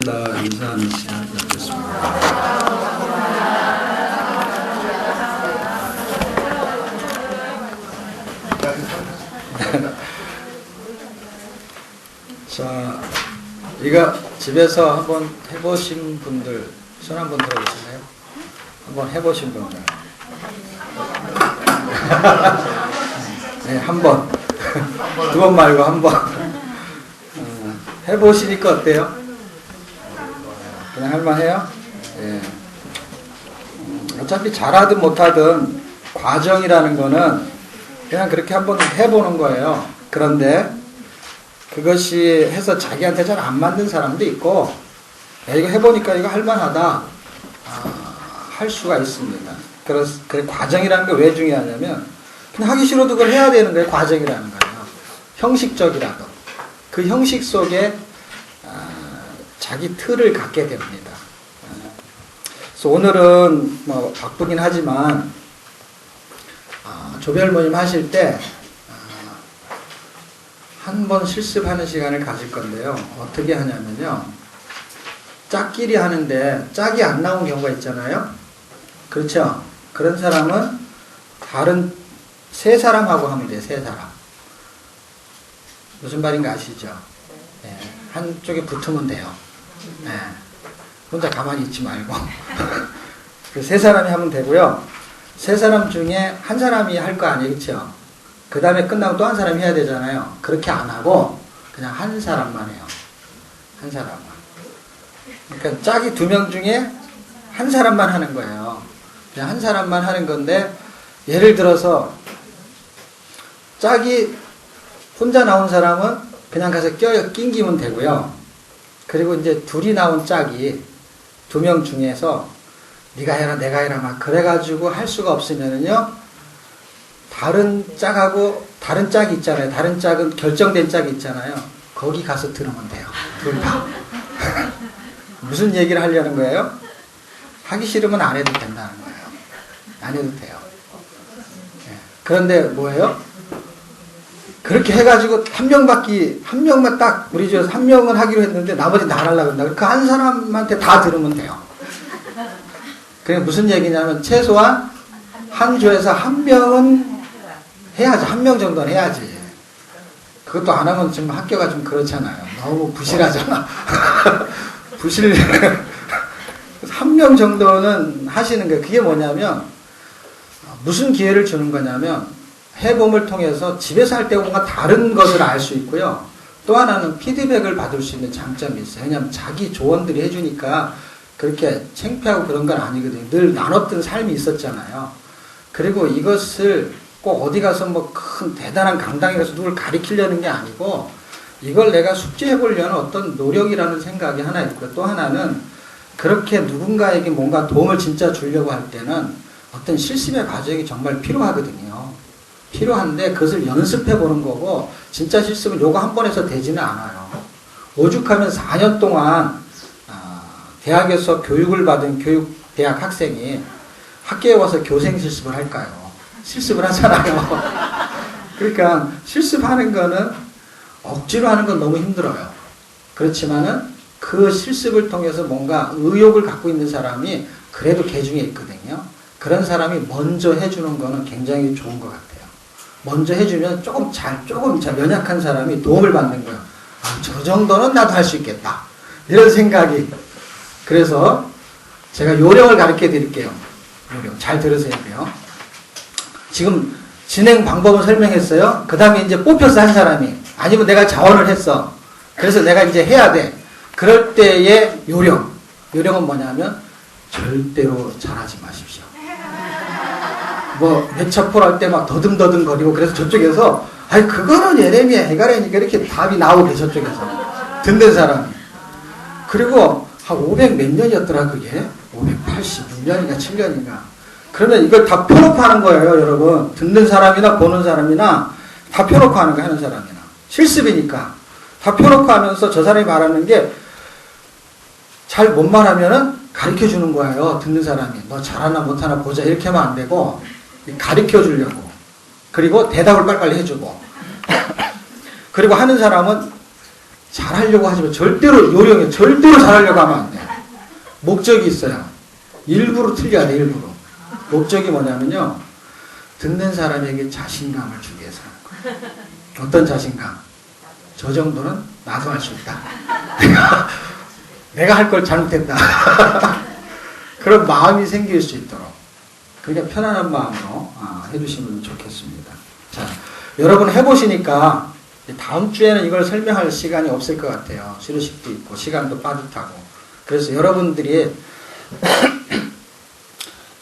나 인사하는 시간을 갖겠습니다. 자, 이거 집에서 한번 해보신 분들 손 한번 들어보실래요? 한번 해보신 분들. 네, 한 번. 두 번 말고 한 번. 해보시니까 어때요? 그냥 할만해요? 예. 어차피 잘하든 못하든 과정이라는 거는 그냥 그렇게 한번 해보는 거예요. 그런데 그것이 해서 자기한테 잘 안 맞는 사람도 있고, 야, 이거 해보니까 이거 할만하다. 할 수가 있습니다. 그래서 그 과정이라는 게 왜 중요하냐면, 그냥 하기 싫어도 그걸 해야 되는 거예요. 과정이라는 거예요. 형식적이라도. 그 형식 속에 자기 틀을 갖게 됩니다. 그래서 오늘은 뭐 바쁘긴 하지만 조별 모임 하실 때 한 번 실습하는 시간을 가질 건데요. 어떻게 하냐면요. 짝끼리 하는데 짝이 안 나온 경우가 있잖아요. 그렇죠? 그런 사람은 다른 세 사람하고 하면 돼요. 세 사람. 무슨 말인가 아시죠? 네, 한쪽에 붙으면 돼요. 네, 혼자 가만히 있지 말고. 세 사람이 하면 되고요. 세 사람 중에 한 사람이 할 거 아니에요. 그렇죠? 그 다음에 끝나고 또 한 사람이 해야 되잖아요. 그렇게 안 하고 그냥 한 사람만 해요. 한 사람만. 그러니까 짝이 2명 중에 한 사람만 하는 거예요. 그냥 한 사람만 하는 건데, 예를 들어서 짝이 혼자 나온 사람은 그냥 가서 낑기면 되고요. 그리고 이제 둘이 나온 짝이 2명 중에서 네가 해라 내가 해라 막 그래가지고 할 수가 없으면은요, 다른 짝하고 다른 짝이 있잖아요. 다른 짝은 결정된 짝이 있잖아요. 거기 가서 들으면 돼요. 둘 다. 무슨 얘기를 하려는 거예요? 하기 싫으면 안 해도 된다는 거예요. 안 해도 돼요. 네. 그런데 뭐예요? 그렇게 해가지고 한 명만 딱 우리 집에서 한 명은 하기로 했는데 나머지 다 안 하려고 한다. 그 한 사람한테 다 들으면 돼요. 그게 무슨 얘기냐면 최소한 한 조에서 한 명은 해야지. 한 명 정도는 해야지. 그것도 안 하면 좀 학교가 좀 그렇잖아요. 너무 부실하잖아. 부실. 한 명 정도는 하시는 거예요. 그게 뭐냐면 무슨 기회를 주는 거냐면 해봄을 통해서 집에서 할 때 뭔가 다른 것을 알 수 있고요. 또 하나는 피드백을 받을 수 있는 장점이 있어요. 왜냐하면 자기 조언들이 해주니까 그렇게 창피하고 그런 건 아니거든요. 늘 나눴던 삶이 있었잖아요. 그리고 이것을 꼭 어디 가서 뭐 큰 대단한 강당에 가서 누굴 가리키려는 게 아니고 이걸 내가 숙지해 보려는 어떤 노력이라는 생각이 하나 있고요. 또 하나는 그렇게 누군가에게 뭔가 도움을 진짜 주려고 할 때는 어떤 실습의 과정이 정말 필요하거든요. 필요한데 그것을 연습해 보는 거고, 진짜 실습은 요거 한 번 해서 되지는 않아요. 오죽하면 4년 동안 대학에서 교육을 받은 대학 학생이 학교에 와서 교생 실습을 할까요? 실습을 하잖아요. 그러니까 실습하는 거는 억지로 하는 건 너무 힘들어요. 그렇지만은 그 실습을 통해서 뭔가 의욕을 갖고 있는 사람이 그래도 개중에 있거든요. 그런 사람이 먼저 해주는 거는 굉장히 좋은 것 같아요. 먼저 해주면 조금 연약한 사람이 도움을 받는 거예요. 저 정도는 나도 할 수 있겠다. 이런 생각이. 그래서 제가 요령을 가르쳐 드릴게요. 요령. 잘 들으세요. 지금 진행 방법은 설명했어요. 그 다음에 이제 뽑혔어, 한 사람이. 아니면 내가 자원을 했어. 그래서 내가 이제 해야 돼. 그럴 때의 요령. 요령은 뭐냐면 절대로 잘하지 마십시오. 뭐 몇첩볼 할 때 막 더듬더듬 거리고, 그래서 저쪽에서 아니 그거는 예레미야 해가라니까 이렇게 답이 나오게, 저쪽에서 듣는 사람이. 그리고 한 500 몇 년이었더라 그게. 586년인가 7년인가. 그러면 이걸 다 펴놓고 하는 거예요, 여러분. 듣는 사람이나 보는 사람이나 다 펴놓고 하는 거예요, 하는 사람이나. 실습이니까. 다 펴놓고 하면서 저 사람이 말하는 게 잘 못 말하면은 가르쳐 주는 거예요, 듣는 사람이. 너 잘하나 못하나 보자. 이렇게 하면 안 되고, 가르쳐 주려고. 그리고 대답을 빨리빨리 해주고. 그리고 하는 사람은 잘하려고 하지만 절대로 요령에 절대로 잘하려고 하면 안 돼. 목적이 있어요. 일부러 틀려야 돼, 일부러. 목적이 뭐냐면요. 듣는 사람에게 자신감을 주기 위해서 하는 거예요. 어떤 자신감? 저 정도는 나도 할 수 있다. 내가 할 걸 잘못했다. 그런 마음이 생길 수 있도록. 그러니까 편안한 마음으로 해주시면 좋겠습니다. 자, 여러분 해보시니까 다음 주에는 이걸 설명할 시간이 없을 것 같아요. 수료식도 있고 시간도 빠듯하고. 그래서 여러분들이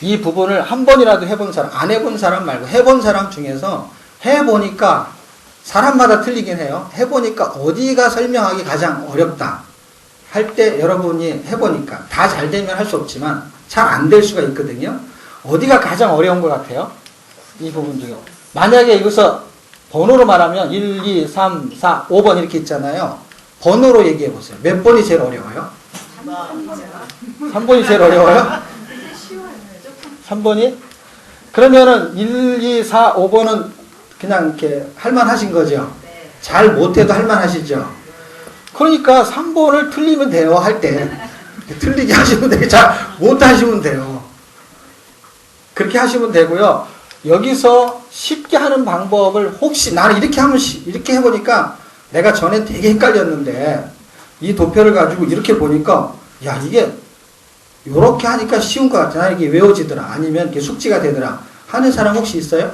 이 부분을 한 번이라도 해본 사람, 안 해본 사람 말고 해본 사람 중에서 해보니까 사람마다 틀리긴 해요. 해보니까 어디가 설명하기 가장 어렵다 할 때 여러분이 해보니까 다 잘 되면 할 수 없지만 잘 안 될 수가 있거든요. 어디가 가장 어려운 것 같아요? 이 부분 중에. 만약에 이것을 번호로 말하면 1, 2, 3, 4, 5번 이렇게 있잖아요. 번호로 얘기해 보세요. 몇 번이 제일 어려워요? 3번이 제일 어려워요? 3번이? 그러면은 1, 2, 4, 5번은 그냥 이렇게 할만하신 거죠? 잘 못해도 할만하시죠? 그러니까 3번을 틀리면 돼요, 할 때. 틀리게 하시면 되고, 잘 못하시면 돼요. 그렇게 하시면 되고요. 여기서 쉽게 하는 방법을 혹시 나는 이렇게 하면, 이렇게 해보니까 내가 전에 되게 헷갈렸는데 이 도표를 가지고 이렇게 보니까 야, 이게 요렇게 하니까 쉬운 것 같아. 나는 이게 외워지더라. 아니면 이게 숙지가 되더라. 하는 사람 혹시 있어요?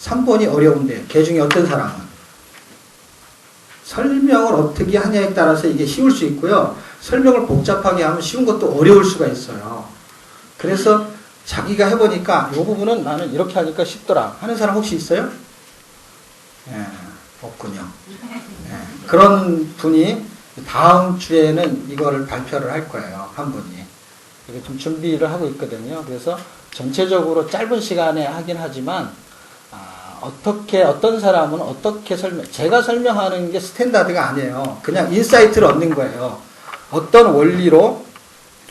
3번이 어려운데, 걔 중에 어떤 사람은? 설명을 어떻게 하냐에 따라서 이게 쉬울 수 있고요. 설명을 복잡하게 하면 쉬운 것도 어려울 수가 있어요. 그래서 자기가 해보니까 이 부분은 나는 이렇게 하니까 쉽더라 하는 사람 혹시 있어요? 예, 없군요. 예, 그런 분이 다음 주에는 이거를 발표를 할 거예요. 한 분이. 이게 좀 준비를 하고 있거든요. 그래서 전체적으로 짧은 시간에 하긴 하지만 어떻게 어떤 사람은 어떻게 제가 설명하는 게 스탠다드가 아니에요. 그냥 인사이트를 얻는 거예요. 어떤 원리로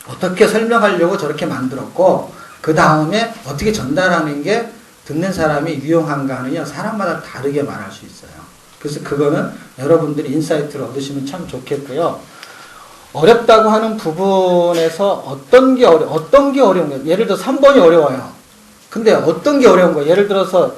어떻게 설명하려고 저렇게 만들었고 그 다음에 어떻게 전달하는 게 듣는 사람이 유용한가는요. 사람마다 다르게 말할 수 있어요. 그래서 그거는 여러분들이 인사이트를 얻으시면 참 좋겠고요. 어렵다고 하는 부분에서 어떤 게 어려운 거예요. 예를 들어 3번이 어려워요. 근데 어떤 게 어려운 거예요? 예를 들어서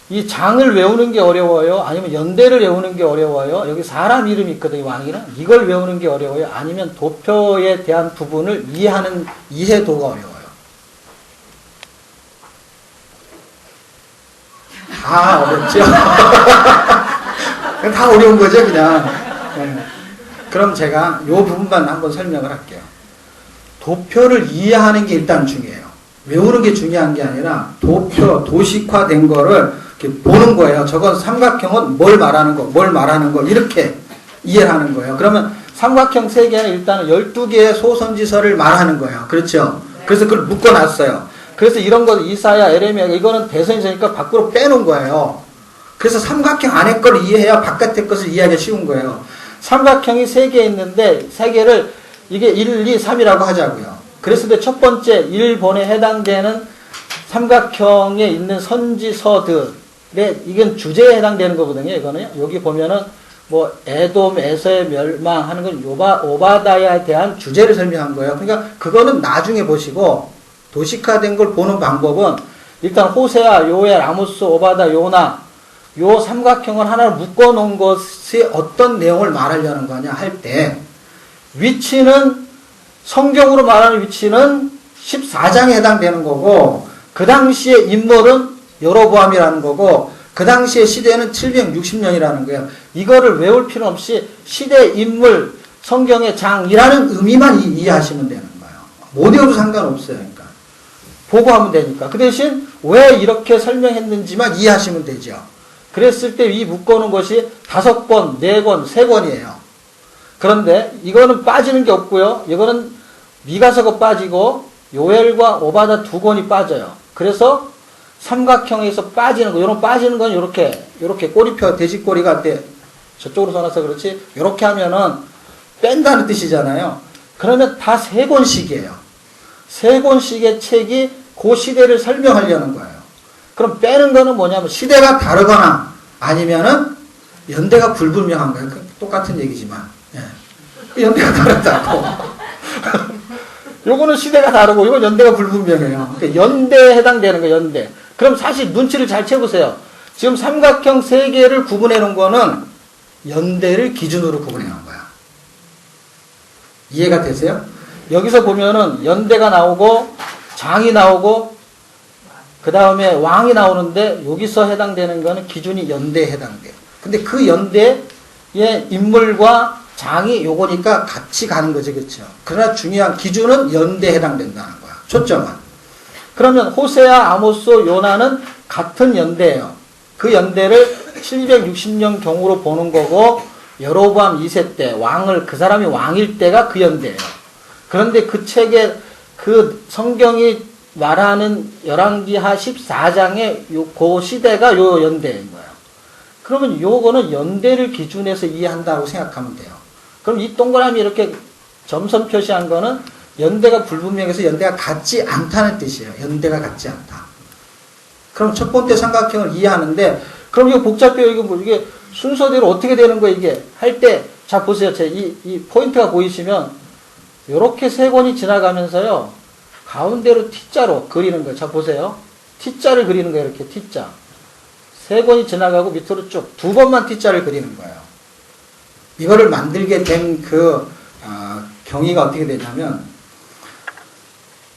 이 장을 외우는 게 어려워요? 아니면 연대를 외우는 게 어려워요? 여기 사람 이름이 있거든요, 왕이랑. 이걸 외우는 게 어려워요? 아니면 도표에 대한 부분을 이해하는 이해도가 어려워요? 다 어렵죠? 다 어려운 거죠, 그냥. 네. 그럼 제가 이 부분만 한번 설명을 할게요. 도표를 이해하는 게 일단 중요해요. 외우는 게 중요한 게 아니라 도표, 도식화된 거를 이렇게 보는 거예요. 저건 삼각형은 뭘 말하는 거 이렇게 이해를 하는 거예요. 그러면 삼각형 3개는 일단은 12개의 소선지서를 말하는 거예요. 그렇죠? 그래서 그걸 묶어놨어요. 그래서 이런 거 이사야, 에레미야 이거는 대선지서니까 밖으로 빼놓은 거예요. 그래서 삼각형 안에 걸 이해해야 바깥의 것을 이해하기 쉬운 거예요. 삼각형이 3개 있는데 3개를 이게 1, 2, 3이라고 하자고요. 그랬을 때 첫 번째 1번에 해당되는 삼각형에 있는 선지서들의 이건 주제에 해당되는 거거든요. 이거는요. 여기 보면은 뭐 에돔, 에서의 멸망하는 건 오바다야에 대한 주제를 설명한 거예요. 그러니까 그거는 나중에 보시고 도식화된 걸 보는 방법은 일단 호세아, 요엘, 아모스, 오바다, 요나 요 삼각형을 하나를 묶어놓은 것이 어떤 내용을 말하려는 거냐 할 때 위치는 성경으로 말하는 위치는 14장에 해당되는 거고 그 당시의 인물은 여로보암이라는 거고 그 당시의 시대는 760년이라는 거예요. 이거를 외울 필요 없이 시대 인물 성경의 장이라는 의미만 이해하시면 되는 거예요. 못 외워도 상관없어요. 그러니까 보고 하면 되니까. 그 대신 왜 이렇게 설명했는지만 이해하시면 되죠. 그랬을 때 이 묶어놓은 것이 5권, 4권, 3권이에요. 그런데 이거는 빠지는 게 없고요. 이거는 미가서가 빠지고 요엘과 오바다 2권이 빠져요. 그래서 삼각형에서 빠지는 거, 요런 빠지는 건 요렇게 꼬리표, 돼지꼬리가 때 저쪽으로 써놔서 그렇지, 요렇게 하면은 뺀다는 뜻이잖아요. 그러면 다 3권씩이에요. 3권씩의 책이 그 시대를 설명하려는 거예요. 그럼 빼는 거는 뭐냐면 시대가 다르거나 아니면은 연대가 불분명한 거예요. 똑같은 얘기지만. 연대가 다르다고. 요거는 시대가 다르고 이건 연대가 불분명해요. 그러니까 연대에 해당되는 거예요. 연대. 그럼 사실 눈치를 잘 채보세요. 지금 삼각형 세 개를 구분해 놓은 거는 연대를 기준으로 구분해 놓은 거야. 이해가 되세요? 여기서 보면은 연대가 나오고 장이 나오고 그 다음에 왕이 나오는데 여기서 해당되는 거는 기준이 연대에 해당돼요. 근데 그 연대의 인물과 장이 요거니까 같이 가는 거죠. 그렇죠? 그러나 중요한 기준은 연대에 해당된다는 거야. 초점은. 그러면 호세아, 아모스, 요나는 같은 연대예요. 그 연대를 760년 경으로 보는 거고 여로보암 2세 때 왕을 그 사람이 왕일 때가 그 연대예요. 그런데 그 책에 그 성경이 말하는 열왕기하 14장의 그 시대가 요 연대인 거예요. 그러면 요거는 연대를 기준해서 이해한다고 생각하면 돼요. 그럼 이 동그라미 이렇게 점선 표시한 거는 연대가 불분명해서 연대가 같지 않다는 뜻이에요. 연대가 같지 않다. 그럼 첫 번째 삼각형을 이해하는데, 그럼 이거 복잡해요. 이거 뭐 이게 순서대로 어떻게 되는 거예요, 이게? 할 때, 자, 보세요. 이 포인트가 보이시면, 요렇게 세 권이 지나가면서요, 가운데로 T자로 그리는 거예요. 자, 보세요. T자를 그리는 거예요, 이렇게 T자. 세 권이 지나가고 밑으로 쭉 두 번만 T자를 그리는 거예요. 이거를 만들게 된 경위가 어떻게 되냐면,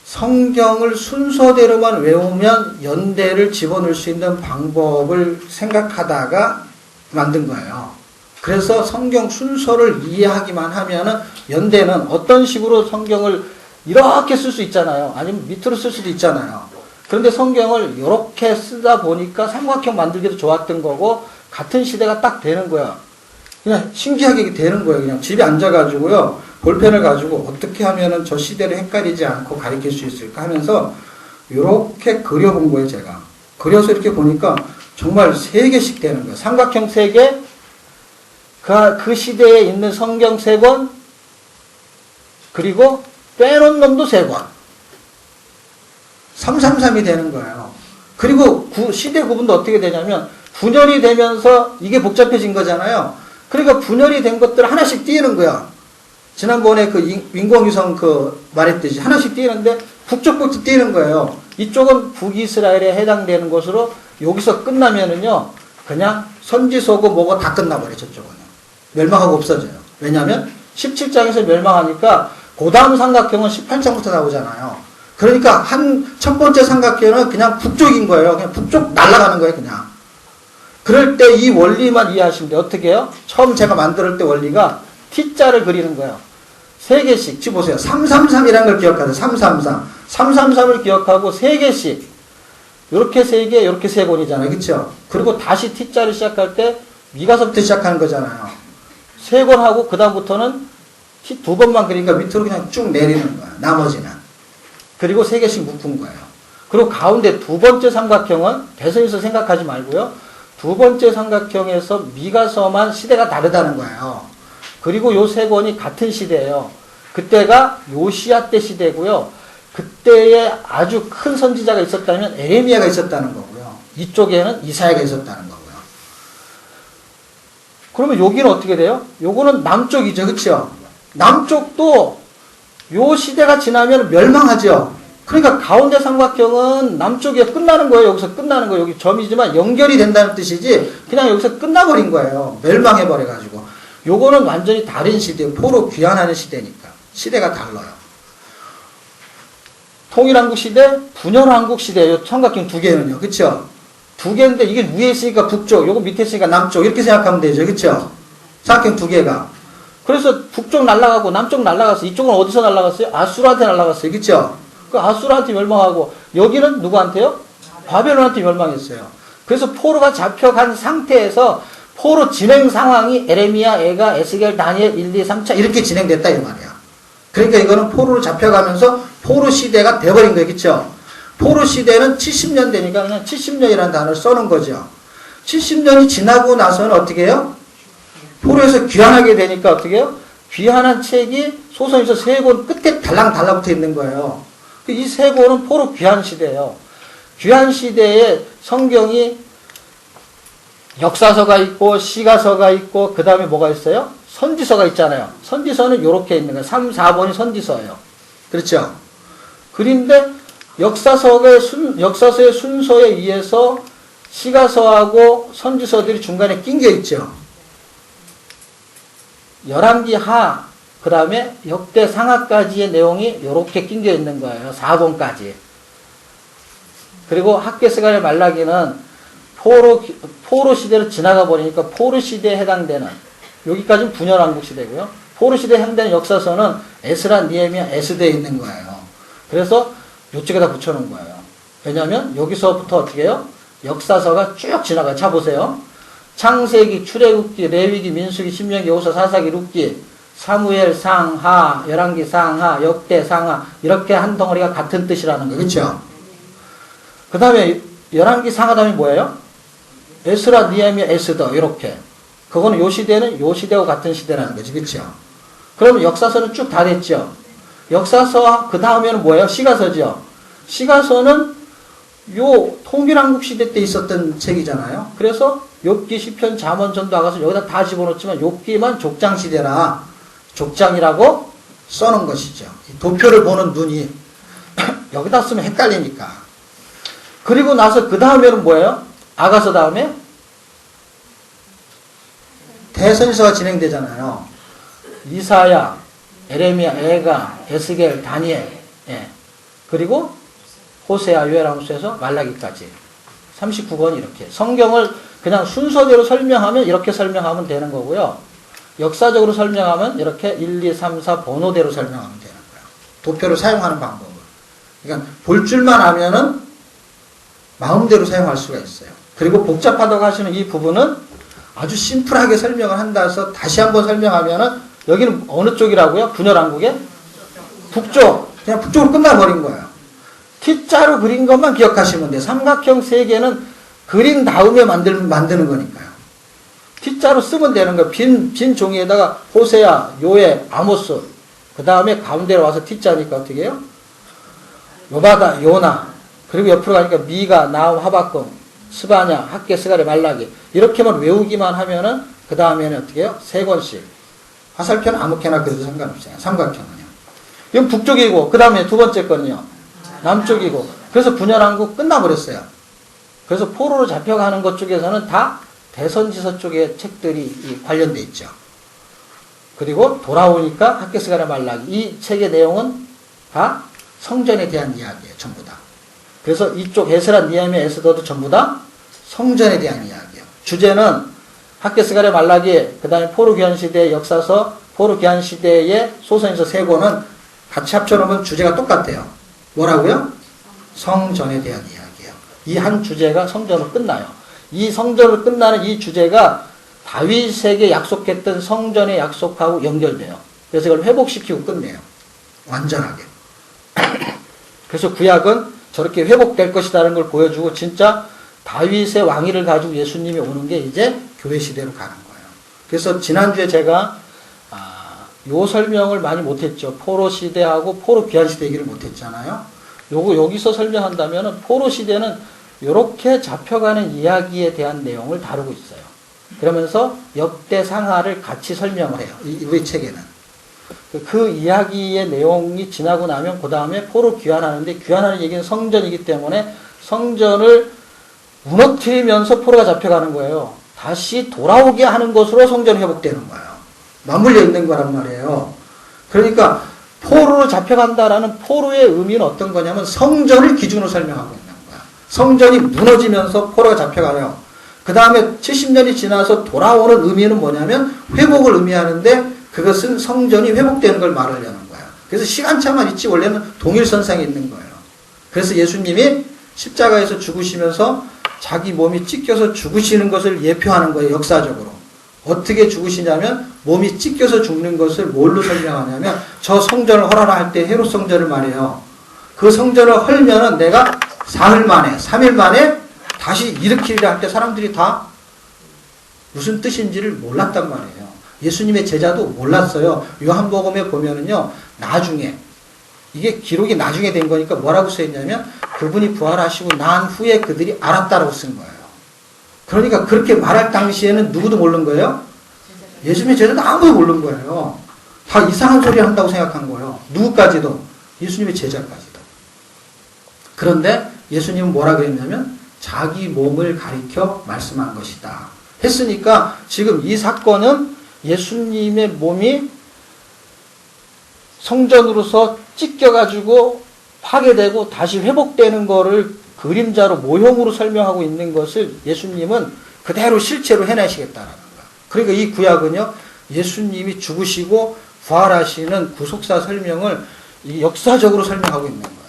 성경을 순서대로만 외우면 연대를 집어넣을 수 있는 방법을 생각하다가 만든 거예요. 그래서 성경 순서를 이해하기만 하면은 연대는 어떤 식으로 성경을 이렇게 쓸 수 있잖아요. 아니면 밑으로 쓸 수도 있잖아요. 그런데 성경을 이렇게 쓰다 보니까 삼각형 만들기도 좋았던 거고 같은 시대가 딱 되는 거야. 그냥 신기하게 되는 거예요. 그냥 집에 앉아가지고요. 볼펜을 가지고 어떻게 하면은 저 시대를 헷갈리지 않고 가리킬 수 있을까 하면서 이렇게 그려본 거예요, 제가. 그려서 이렇게 보니까 정말 3개씩 되는 거예요. 삼각형 3개, 그 시대에 있는 성경 3권, 그리고 빼놓은 놈도 3권. 333이 되는 거예요. 그리고 시대 구분도 어떻게 되냐면 분열이 되면서 이게 복잡해진 거잖아요. 그러니까 분열이 된 것들 하나씩 띄는 거야. 지난번에 그 인공위성 말했듯이 하나씩 띄는데 북쪽부터 띄는 거예요. 이쪽은 북이스라엘에 해당되는 것으로 여기서 끝나면은요, 그냥 선지서고 뭐고 다 끝나버려, 저쪽은. 멸망하고 없어져요. 왜냐면 17장에서 멸망하니까 그 다음 삼각형은 18장부터 나오잖아요. 그러니까 첫 번째 삼각형은 그냥 북쪽인 거예요. 그냥 북쪽 날아가는 거예요, 그냥. 그럴 때 이 원리만 이해하시면 돼요. 어떻게 해요? 처음 제가 만들 때 원리가 T자를 그리는 거예요. 3개씩. 지금 보세요. 333이라는 걸 기억하세요. 333. 333을 기억하고 3개씩. 요렇게 3개, 요렇게 3권이잖아요. 그쵸? 그리고 다시 T자를 시작할 때 미가서부터 시작하는 거잖아요. 3권 하고 그 다음부터는 T 2번만 그리니까 밑으로 그냥 쭉 내리는 거야. 나머지는. 그리고 3개씩 묶은 거예요. 그리고 가운데 두 번째 삼각형은 대선에서 생각하지 말고요. 두 번째 삼각형에서 미가서만 시대가 다르다는 거예요. 그리고 요 3권이 같은 시대예요. 그때가 요시야 때 시대고요. 그때에 아주 큰 선지자가 있었다면 에레미야가 있었다는 거고요. 이쪽에는 이사야가 있었다는 거고요. 그러면 여기는 어떻게 돼요? 요거는 남쪽이죠. 그렇죠? 남쪽도 요 시대가 지나면 멸망하죠. 그러니까 가운데 삼각형은 남쪽에 끝나는 거예요. 여기서 끝나는 거예요. 여기 점이지만 연결이 된다는 뜻이지 그냥 여기서 끝나버린 거예요. 멸망해버려가지고. 요거는 완전히 다른 시대예요. 포로 귀환하는 시대니까. 시대가 달라요. 통일한국 시대, 분열한국 시대. 요 삼각형 2개는요. 그쵸? 2개인데 이게 위에 있으니까 북쪽, 요거 밑에 있으니까 남쪽. 이렇게 생각하면 되죠. 그쵸? 삼각형 2개가. 그래서 북쪽 날아가고 남쪽 날아갔어요. 이쪽은 어디서 날아갔어요? 아수르한테 날아갔어요. 그쵸? 그 아수르한테 멸망하고 여기는 누구한테요? 바벨론한테 멸망했어요. 그래서 포로가 잡혀간 상태에서 포로 진행 상황이 에레미야, 에가, 에스겔, 다니엘 1, 2, 3차 이렇게 진행됐다 이 말이야. 그러니까 이거는 포로로 잡혀가면서 포로 시대가 돼버린 거예요. 그쵸? 포로 시대는 70년 되니까 그냥 70년이라는 단어를 써놓은 거죠. 70년이 지나고 나서는 어떻게 해요? 포로에서 귀환하게 되니까 어떻게 해요? 귀환한 책이 소선에서 3권 끝에 달랑 달라붙어 있는 거예요. 이 3권은 포로 귀환 시대예요. 귀환 시대에 성경이 역사서가 있고 시가서가 있고 그 다음에 뭐가 있어요? 선지서가 있잖아요. 선지서는 이렇게 있는 거예요. 3, 4번이 선지서예요. 그렇죠? 그런데 역사서의 순서에 의해서 시가서하고 선지서들이 중간에 낑겨 있죠. 열왕기 하, 그 다음에 역대 상하까지의 내용이 이렇게 낑겨 있는 거예요. 4권까지. 그리고 학개스갈의 말라기는 포로 시대로 지나가 버리니까 포로 시대에 해당되는, 여기까지는 분열왕국 시대고요. 포로 시대에 해당되는 역사서는 에스라, 니에미야, 에스더에 있는 거예요. 그래서 이쪽에다 붙여놓은 거예요. 왜냐하면 여기서부터 어떻게 해요? 역사서가 쭉 지나가요. 자 보세요. 창세기, 출애굽기, 레위기, 민수기, 신명기, 여호수아, 사사기, 룻기, 사무엘, 상하, 열왕기, 상하, 역대, 상하, 이렇게 한 덩어리가 같은 뜻이라는 거예요. 그렇죠? 그 다음에 열왕기, 상하 다음에 뭐예요? 에스라, 니에미야, 에스더, 이렇게. 그거는 요 시대는 요 시대와 같은 시대라는 거지. 그렇죠? 그러면 역사서는 쭉 다 됐죠? 역사서 그 다음에는 뭐예요? 시가서죠. 시가서는 요 통일왕국 시대 때 있었던 책이잖아요. 그래서 욥기, 시편, 잠언, 전도, 아가서 여기다 다 집어넣지만 욥기만 족장 시대라 족장이라고 써놓은 것이죠. 도표를 보는 눈이 여기다 쓰면 헷갈리니까. 그리고 나서 그 다음에는 뭐예요? 아가서 다음에 대선지서가 진행되잖아요. 이사야, 에레미야, 에가, 에스겔, 다니엘, 예. 그리고 호세아, 요엘아모스에서 말라기까지 39권 이렇게. 성경을 그냥 순서대로 설명하면 이렇게 설명하면 되는 거고요. 역사적으로 설명하면 이렇게 1, 2, 3, 4 번호대로 설명하면 되는 거예요. 도표를 사용하는 방법을. 그러니까 볼 줄만 아면은 마음대로 사용할 수가 있어요. 그리고 복잡하다고 하시는 이 부분은 아주 심플하게 설명을 한다 해서 다시 한번 설명하면은 여기는 어느 쪽이라고요? 분열왕국의? 북쪽. 그냥 북쪽으로 끝나버린 거예요. T자로 그린 것만 기억하시면 돼요. 삼각형 세 개는 그린 다음에 만드는 거니까요. T자로 쓰면 되는 거예요. 빈 종이에다가 호세아, 요엘, 아모스. 그 다음에 가운데로 와서 T자니까 어떻게 해요? 요바다, 요나. 그리고 옆으로 가니까 미가, 나움, 하박궁, 스바냐, 학개스갈의 말라기. 이렇게만 외우기만 하면은 그 다음에는 어떻게 해요? 3권씩. 화살표는 아무렇게나 그래도 상관없어요. 삼각형은요. 이건 북쪽이고 그 다음에 두 번째 건요. 남쪽이고. 그래서 분열왕국 끝나버렸어요. 그래서 포로로 잡혀가는 것 쪽에서는 다 대선지서 쪽의 책들이 관련돼 있죠. 그리고 돌아오니까 학개스갈의 말라기. 이 책의 내용은 다 성전에 대한 이야기예요. 전부 다. 그래서 이쪽 에스라, 니에미야, 에스더도 전부 다 성전에 대한 이야기예요. 주제는 학개스갈의 말라기, 그 다음에 포로 귀환 시대의 역사서, 포로 귀환 시대의 소선에서 3권은 같이 합쳐놓으면 주제가 똑같아요. 뭐라고요? 성전에 대한 이야기예요. 이 한 주제가 성전으로 끝나요. 이 성전으로 끝나는 이 주제가 다윗에게 약속했던 성전의 약속하고 연결돼요. 그래서 이걸 회복시키고 끝내요. 완전하게. 그래서 구약은 저렇게 회복될 것이라는 걸 보여주고 진짜 다윗의 왕위를 가지고 예수님이 오는 게 이제 교회 시대로 가는 거예요. 그래서 지난주에 제가 요 설명을 많이 못했죠. 포로 시대하고 포로 귀환 시대 얘기를 못했잖아요. 요거 여기서 설명한다면은 포로 시대는 요렇게 잡혀가는 이야기에 대한 내용을 다루고 있어요. 그러면서 역대 상하를 같이 설명을 해요. 우리 책에는. 그 이야기의 내용이 지나고 나면 그 다음에 포로 귀환하는데 귀환하는 얘기는 성전이기 때문에 성전을 무너뜨리면서 포로가 잡혀가는 거예요. 다시 돌아오게 하는 것으로 성전이 회복되는 거예요. 맞물려 있는 거란 말이에요. 그러니까 포로로 잡혀간다라는 포로의 의미는 어떤 거냐면 성전을 기준으로 설명하고 있는 거야. 성전이 무너지면서 포로가 잡혀가요. 그 다음에 70년이 지나서 돌아오는 의미는 뭐냐면 회복을 의미하는데 그것은 성전이 회복되는 걸 말하려는 거야. 그래서 시간차만 있지 원래는 동일선상에 있는 거예요. 그래서 예수님이 십자가에서 죽으시면서 자기 몸이 찢겨서 죽으시는 것을 예표하는 거예요. 역사적으로. 어떻게 죽으시냐면 몸이 찢겨서 죽는 것을 뭘로 설명하냐면 저 성전을 헐하라 할 때 헤롯 성전을 말해요. 그 성전을 헐면은 내가 3일 만에 다시 일으키리라 할 때 사람들이 다 무슨 뜻인지를 몰랐단 말이에요. 예수님의 제자도 몰랐어요. 요한복음에 보면은요, 나중에, 이게 기록이 나중에 된 거니까 뭐라고 써있냐면, 그분이 부활하시고 난 후에 그들이 알았다라고 쓴 거예요. 그러니까 그렇게 말할 당시에는 누구도 모르는 거예요? 예수님의 제자도 아무도 모르는 거예요. 다 이상한 소리 한다고 생각한 거예요. 누구까지도. 예수님의 제자까지도. 그런데 예수님은 뭐라 그랬냐면 자기 몸을 가리켜 말씀한 것이다. 했으니까 지금 이 사건은 예수님의 몸이 성전으로서 찢겨가지고 파괴되고 다시 회복되는 거를 그림자로 모형으로 설명하고 있는 것을 예수님은 그대로 실체로 해내시겠다라는 거예요. 그러니까 이 구약은요, 예수님이 죽으시고 부활하시는 구속사 설명을 역사적으로 설명하고 있는 거예요.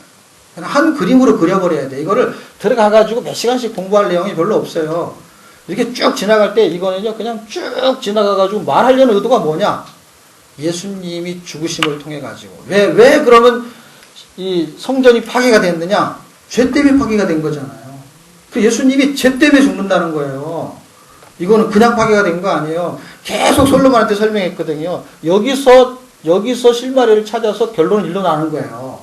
한 그림으로 그려버려야 돼. 이거를 들어가가지고 몇 시간씩 공부할 내용이 별로 없어요. 이렇게 쭉 지나갈 때 이거는요, 그냥 쭉 지나가가지고 말하려는 의도가 뭐냐? 예수님이 죽으심을 통해가지고. 왜 그러면 이 성전이 파괴가 됐느냐? 죄 때문에 파괴가 된 거잖아요. 그 예수님이 죄 때문에 죽는다는 거예요. 이거는 그냥 파괴가 된 거 아니에요. 계속 솔로몬한테 설명했거든요. 여기서 실마리를 찾아서 결론을 일러나는 거예요.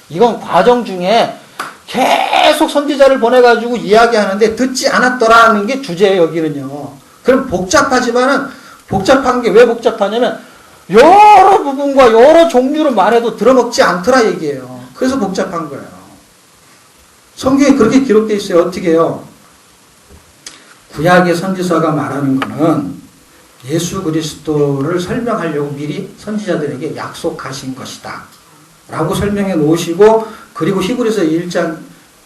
이건 과정 중에 계속 선지자를 보내가지고 이야기하는데 듣지 않았더라는 게 주제예요, 여기는요. 그럼 복잡하지만은, 복잡한 게 왜 복잡하냐면, 여러 부분과 여러 종류로 말해도 들어먹지 않더라 얘기예요. 그래서 복잡한 거예요. 성경에 그렇게 기록되어 있어요. 어떻게 해요? 구약의 선지서가 말하는 거는 예수 그리스도를 설명하려고 미리 선지자들에게 약속하신 것이다 라고 설명해 놓으시고, 그리고 히브리서 1장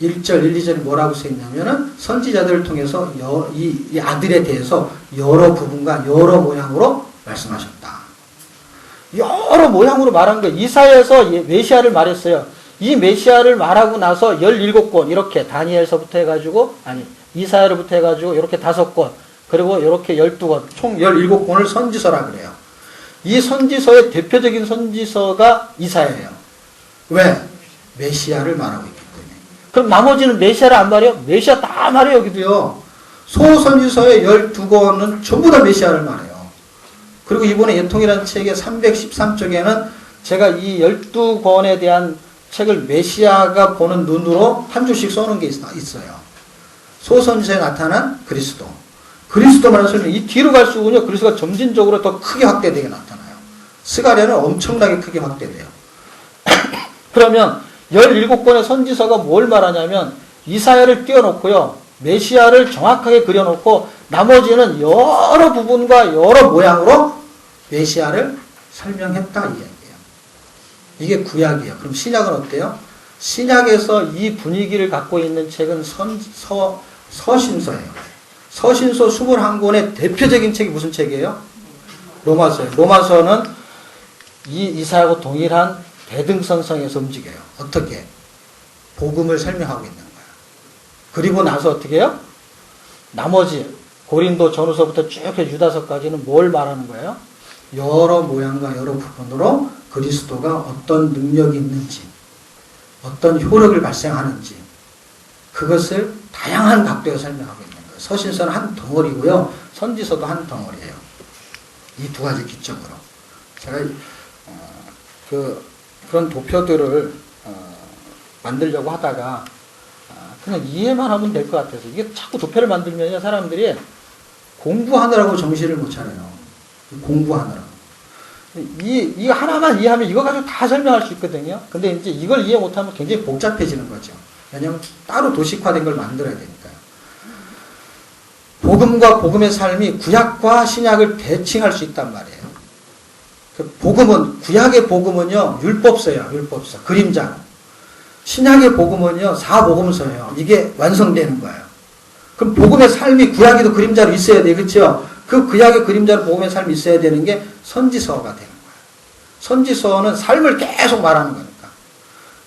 1절 1, 2절에 뭐라고 써있냐면은 선지자들을 통해서 이 아들에 대해서 여러 부분과 여러 모양으로 말씀하셨다. 여러 모양으로 말한 거예요. 이사야에서 메시아를 말했어요. 이 메시아를 말하고 나서 17권 이렇게 다니엘서부터 해가지고, 아니 이사야로부터 해가지고 이렇게 5권, 그리고 이렇게 12권, 총 17권을 선지서라 그래요. 이 선지서의 대표적인 선지서가 이사야예요. 왜? 메시아를 말하고 있기 때문에. 그럼 나머지는 메시아를 안 말해요? 메시아 다 말해요, 여기도요. 소선지서의 12권은 전부 다 메시아를 말해요. 그리고 이번에 예통이라는 책의 313쪽에는 제가 이 12권에 대한 책을 메시아가 보는 눈으로 한 줄씩 써놓은 게 있어요. 소선지서에 나타난 그리스도. 그리스도만 설명, 이 뒤로 갈수록은요, 그리스도가 점진적으로 더 크게 확대되게 나타나요. 스가랴는 엄청나게 크게 확대돼요. 그러면 17권의 선지서가 뭘 말하냐면 이사야를 띄워놓고요, 메시아를 정확하게 그려놓고 나머지는 여러 부분과 여러 모양으로 메시아를 설명했다 이 얘기예요. 이게 구약이에요. 그럼 신약은 어때요? 신약에서 이 분위기를 갖고 있는 책은 서신서예요. 서신서 21권의 대표적인 책이 무슨 책이에요? 로마서예요. 로마서는 이 이사야하고 동일한 대등선성에서 움직여요. 어떻게? 복음을 설명하고 있는 거예요. 그리고 나서 어떻게 해요? 나머지 고린도 전후서부터 쭉 유다서까지는 뭘 말하는 거예요? 여러 모양과 여러 부분으로 그리스도가 어떤 능력이 있는지, 어떤 효력을 발생하는지, 그것을 다양한 각도에서 설명하고 있는 거예요. 서신서는 한 덩어리고요, 선지서도 한 덩어리예요. 이 두 가지 기점으로. 제가 그런 도표들을 만들려고 하다가 그냥 이해만 하면 될 것 같아서, 이게 자꾸 도표를 만들면 사람들이 공부하느라고 정신을 못 차려요. 공부하느라고. 이거 하나만 이해하면 이거 가지고 다 설명할 수 있거든요. 근데 이제 이걸 이해 못하면 굉장히 복잡해지는 거죠. 왜냐하면 따로 도식화된 걸 만들어야 되니까요. 복음과 복음의 삶이 구약과 신약을 대칭할 수 있단 말이에요. 복음은, 구약의 복음은요, 율법서예요. 율법서. 그림자. 신약의 복음은요, 사복음서예요. 이게 완성되는 거예요. 그럼 복음의 삶이 구약에도 그림자로 있어야 돼요. 그렇죠? 그 구약의 그림자로 복음의 삶이 있어야 되는 게 선지서가 되는 거예요. 선지서는 삶을 계속 말하는 거니까.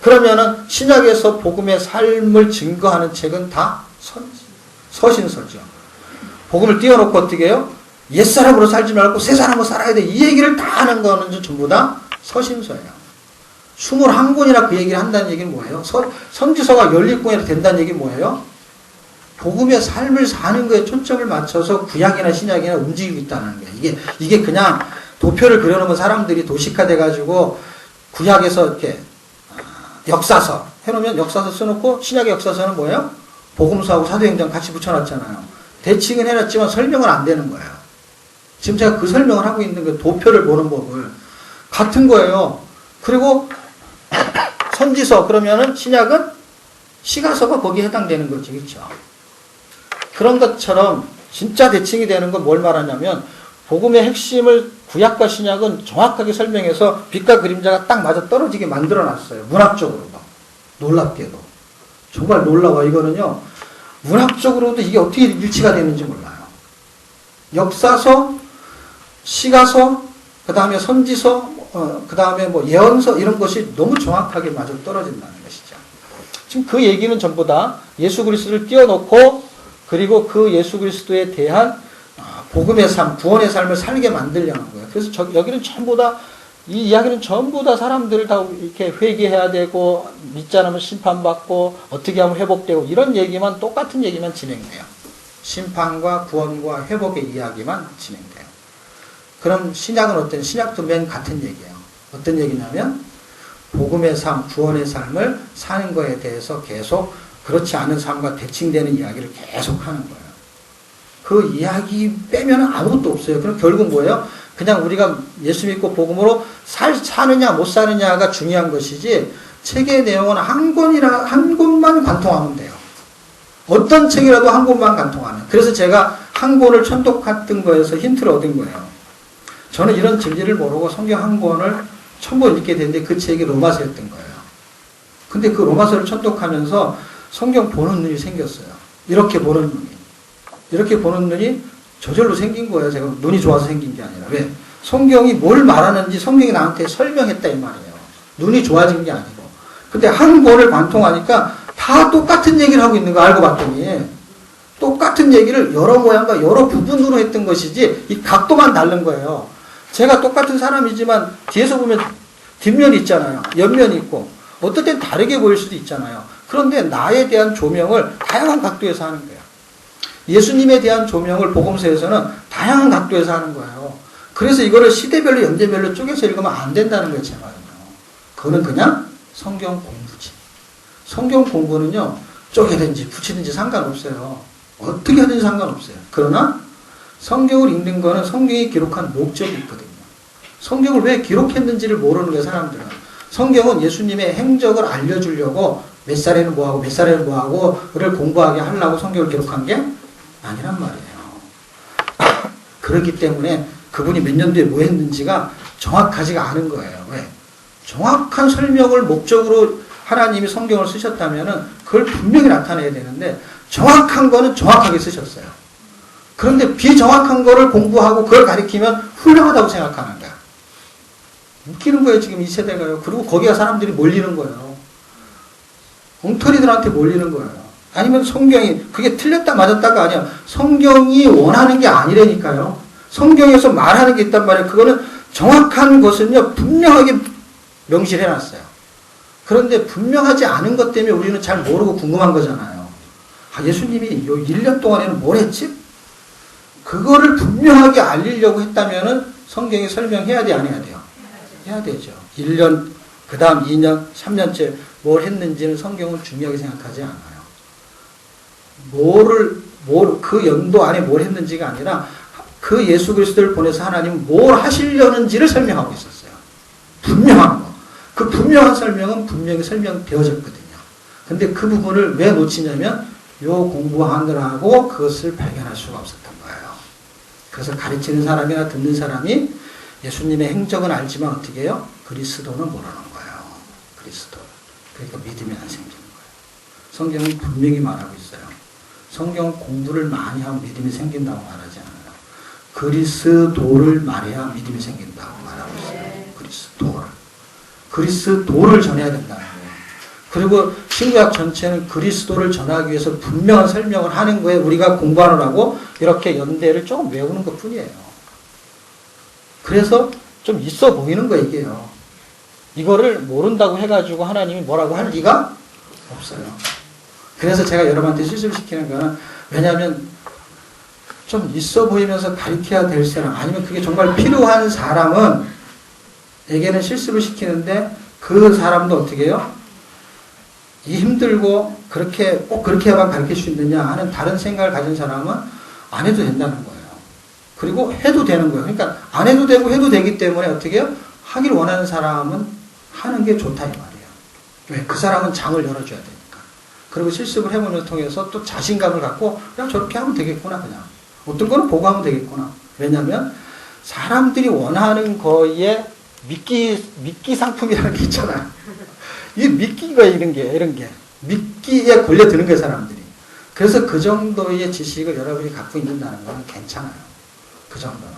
그러면은 신약에서 복음의 삶을 증거하는 책은 다 서신서죠. 복음을 띄워놓고 어떻게 해요? 옛사람으로 살지 말고 새사람으로 살아야 돼. 이 얘기를 다 하는 거는 전부 다 서신서예요. 21권이나 그 얘기를 한다는 얘기는 뭐예요? 선지서가 17권이나 된다는 얘기는 뭐예요? 복음의 삶을 사는 거에 초점을 맞춰서 구약이나 신약이나 움직이고 있다는 거예요. 이게 그냥 도표를 그려놓으면 사람들이 도식화돼가지고 구약에서 이렇게 역사서 해놓으면 역사서 써놓고 신약의 역사서는 뭐예요? 복음서하고 사도행전 같이 붙여놨잖아요. 대칭은 해놨지만 설명은 안 되는 거예요. 지금 제가 그 설명을 하고 있는 그 도표를 보는 법을 같은 거예요. 그리고 선지서 그러면은 신약은 시가서가 거기에 해당되는 거지, 그렇죠? 그런 것처럼 진짜 대칭이 되는 건 뭘 말하냐면 복음의 핵심을 구약과 신약은 정확하게 설명해서 빛과 그림자가 딱 맞아 떨어지게 만들어놨어요. 문학적으로도. 놀랍게도. 정말 놀라워. 이거는요. 문학적으로도 이게 어떻게 일치가 되는지 몰라요. 역사서, 시가서, 그 다음에 선지서, 그 다음에 뭐 예언서 이런 것이 너무 정확하게 맞아 떨어진다는 것이죠. 지금 그 얘기는 전부 다 예수 그리스도를 띄워놓고 그리고 그 예수 그리스도에 대한 복음의 삶, 구원의 삶을 살게 만들려는 거예요. 그래서 여기는 전부 다, 이 이야기는 전부 다 사람들을 다 이렇게 회개해야 되고, 믿지 않으면 심판받고, 어떻게 하면 회복되고, 이런 얘기만, 똑같은 얘기만 진행돼요. 심판과 구원과 회복의 이야기만 진행돼요. 그럼 신약은 어떤, 신약도 맨 같은 얘기예요. 어떤 얘기냐면, 복음의 삶, 구원의 삶을 사는 거에 대해서 계속 그렇지 않은 삶과 대칭되는 이야기를 계속 하는 거예요. 그 이야기 빼면 아무것도 없어요. 그럼 결국 뭐예요? 그냥 우리가 예수 믿고 복음으로 사느냐 못 사느냐가 중요한 것이지 책의 내용은 한 권만 관통하면 돼요. 어떤 책이라도 한 권만 관통하는. 그래서 제가 한 권을 천독했던 거에서 힌트를 얻은 거예요. 저는 이런 진리를 모르고 성경 한 권을 처음 읽게 됐는데 그 책이 로마서였던 거예요. 근데 그 로마서를 천독하면서 성경 보는 눈이 생겼어요. 이렇게 보는 눈이. 이렇게 보는 눈이 저절로 생긴 거예요. 제가 눈이 좋아서 생긴 게 아니라. 왜? 성경이 뭘 말하는지 성경이 나한테 설명했다 이 말이에요. 눈이 좋아진 게 아니고. 근데 한 권을 관통하니까 다 똑같은 얘기를 하고 있는 거 알고 봤더니 똑같은 얘기를 여러 모양과 여러 부분으로 했던 것이지 이 각도만 다른 거예요. 제가 똑같은 사람이지만 뒤에서 보면 뒷면이 있잖아요. 옆면이 있고 어떨 땐 다르게 보일 수도 있잖아요. 그런데 나에 대한 조명을 다양한 각도에서 하는 거예요. 예수님에 대한 조명을 복음서에서는 다양한 각도에서 하는 거예요. 그래서 이거를 시대별로 연대별로 쪼개서 읽으면 안 된다는 거예요. 제 말은요. 그거는 그냥 성경 공부지. 성경 공부는요. 쪼개든지 붙이든지 상관없어요. 어떻게 하든지 상관없어요. 그러나 성경을 읽는 거는 성경이 기록한 목적이 있거든요. 성경을 왜 기록했는지를 모르는 거예요. 사람들은. 성경은 예수님의 행적을 알려주려고 몇 살에는 뭐하고 몇 살에는 뭐하고를 공부하게 하려고 성경을 기록한 게 아니란 말이에요. 그렇기 때문에 그분이 몇 년도에 뭐 했는지가 정확하지가 않은 거예요. 왜? 정확한 설명을 목적으로 하나님이 성경을 쓰셨다면 그걸 분명히 나타내야 되는데 정확한 거는 정확하게 쓰셨어요. 그런데 비정확한 거를 공부하고 그걸 가리키면 훌륭하다고 생각하는 거야. 웃기는 거예요. 지금 이 세대가요. 그리고 거기가 사람들이 몰리는 거예요. 엉터리들한테 몰리는 거예요. 아니면 성경이 그게 틀렸다 맞았다가 아니야. 성경이 원하는 게 아니라니까요. 성경에서 말하는 게 있단 말이에요. 그거는 정확한 것은요. 분명하게 명시를 해놨어요. 그런데 분명하지 않은 것 때문에 우리는 잘 모르고 궁금한 거잖아요. 예수님이 요 1년 동안에는 뭘 했지? 그거를 분명하게 알리려고 했다면은 성경이 설명해야 돼, 안 해야 돼요? 해야 되죠. 1년, 그 다음 2년, 3년째 뭘 했는지는 성경은 중요하게 생각하지 않아요. 그 연도 안에 뭘 했는지가 아니라 그 예수 그리스도를 보내서 하나님은 뭘 하시려는지를 설명하고 있었어요. 분명한 거. 그 분명한 설명은 분명히 설명되어졌거든요. 근데 그 부분을 왜 놓치냐면 요 공부하느라고 그것을 발견할 수가 없었던 거예요. 그래서 가르치는 사람이나 듣는 사람이 예수님의 행적은 알지만 어떻게 해요? 그리스도는 모르는 거예요. 그리스도. 그러니까 믿음이 안 생기는 거예요. 성경은 분명히 말하고 있어요. 성경 공부를 많이 하면 믿음이 생긴다고 말하지 않아요. 그리스도를 말해야 믿음이 생긴다고 말하고 있어요. 그리스도를 전해야 된다는 거예요. 그리고 신구약 전체는 그리스도를 전하기 위해서 분명한 설명을 하는 거에 우리가 공부하느라고 이렇게 연대를 조금 외우는 것 뿐이에요. 그래서 좀 있어 보이는 거 이게요. 이거를 모른다고 해가지고 하나님이 뭐라고 할 리가 없어요. 그래서 제가 여러분한테 실습을 시키는 거는 왜냐하면 좀 있어 보이면서 가르쳐야 될 사람 아니면 그게 정말 필요한 사람은 에게는 실습을 시키는데 그 사람도 어떻게 해요? 이 힘들고 꼭 그렇게 해야만 가르칠 수 있느냐 하는 다른 생각을 가진 사람은 안 해도 된다는 거예요. 그리고 해도 되는 거예요. 그러니까 안 해도 되고 해도 되기 때문에 어떻게 해요? 하길 원하는 사람은 하는 게 좋다 이 말이에요. 왜? 그 사람은 장을 열어줘야 되니까. 그리고 실습을 해보는 걸 통해서 또 자신감을 갖고 그냥 저렇게 하면 되겠구나 그냥. 어떤 거는 보고 하면 되겠구나. 왜냐하면 사람들이 원하는 거에 미끼 상품이라는 게 있잖아요. 이 미끼가 이런 게 미끼에 걸려드는 거예요 사람들이. 그래서 그 정도의 지식을 여러분이 갖고 있는다는 건 괜찮아요. 그 정도는.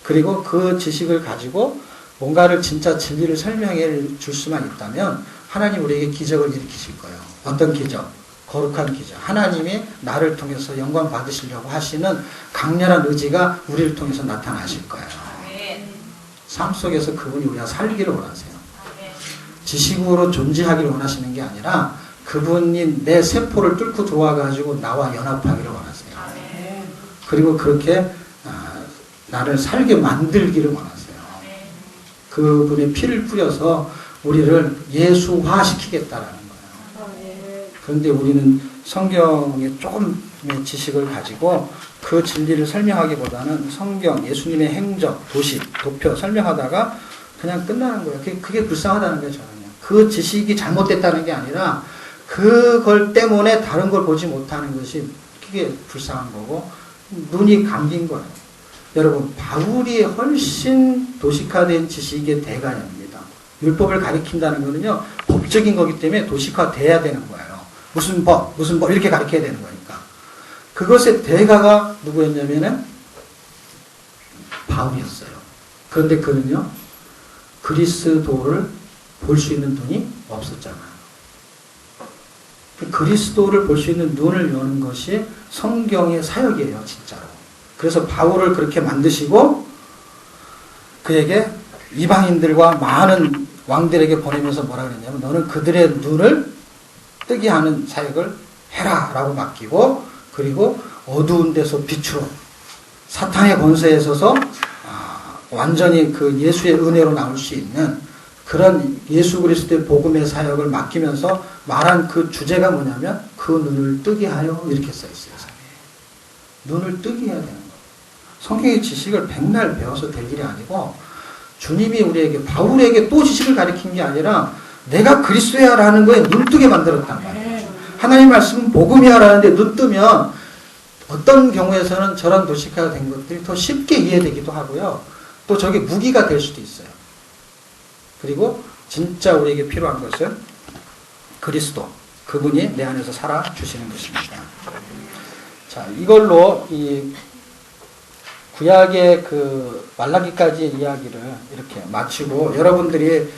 그리고 그 지식을 가지고 뭔가를 진짜 진리를 설명해 줄 수만 있다면 하나님 우리에게 기적을 일으키실 거예요. 어떤 기적? 거룩한 기적. 하나님이 나를 통해서 영광 받으시려고 하시는 강렬한 의지가 우리를 통해서 나타나실 거예요. 삶 속에서 그분이 우리가 살기를 원하세요. 지식으로 존재하기를 원하시는 게 아니라 그분이 내 세포를 뚫고 들어와가지고 나와 연합하기를 원하세요. 그리고 그렇게 나를 살게 만들기를 원하세요. 그분의 피를 뿌려서 우리를 예수화시키겠다라는 거예요. 그런데 우리는 성경의 조금의 지식을 가지고 그 진리를 설명하기보다는 성경, 예수님의 행적, 도식, 도표 설명하다가 그냥 끝나는 거예요. 그게 불쌍하다는 거예요, 저는요. 그 지식이 잘못됐다는 게 아니라 그걸 때문에 다른 걸 보지 못하는 것이 그게 불쌍한 거고 눈이 감긴 거예요. 여러분, 바울이 훨씬 도식화된 지식의 대가입니다. 율법을 가리킨다는 거는요, 법적인 거기 때문에 도식화돼야 되는 거예요. 무슨 법 이렇게 가르쳐야 되는 거니까. 그것의 대가가 누구였냐면은 바울이었어요. 그런데 그는요, 그리스도를 볼 수 있는 눈이 없었잖아요. 그리스도를 볼 수 있는 눈을 여는 것이 성경의 사역이에요, 진짜로. 그래서 바울을 그렇게 만드시고 그에게 이방인들과 많은 왕들에게 보내면서 뭐라 그랬냐면 너는 그들의 눈을 뜨게 하는 사역을 해라 라고 맡기고 그리고 어두운 데서 빛으로 사탄의 권세에 서서 완전히 그 예수의 은혜로 나올 수 있는 그런 예수 그리스도의 복음의 사역을 맡기면서 말한 그 주제가 뭐냐면 그 눈을 뜨게 하여 이렇게 써 있어요. 눈을 뜨게 해야 되는 거예요. 성경의 지식을 백날 배워서 될 일이 아니고 주님이 우리에게 바울에게 또 지식을 가르친 게 아니라 내가 그리스도야 라는 거에 눈 뜨게 만들었단 말이에요. 하나님 말씀은 복음이야 라는데 눈 뜨면 어떤 경우에서는 저런 도식화가 된 것들이 더 쉽게 이해되기도 하고요. 또 저게 무기가 될 수도 있어요. 그리고 진짜 우리에게 필요한 것은 그리스도, 그분이 내 안에서 살아주시는 것입니다. 자, 이걸로 이 구약의 그 말라기까지의 이야기를 이렇게 마치고 여러분들이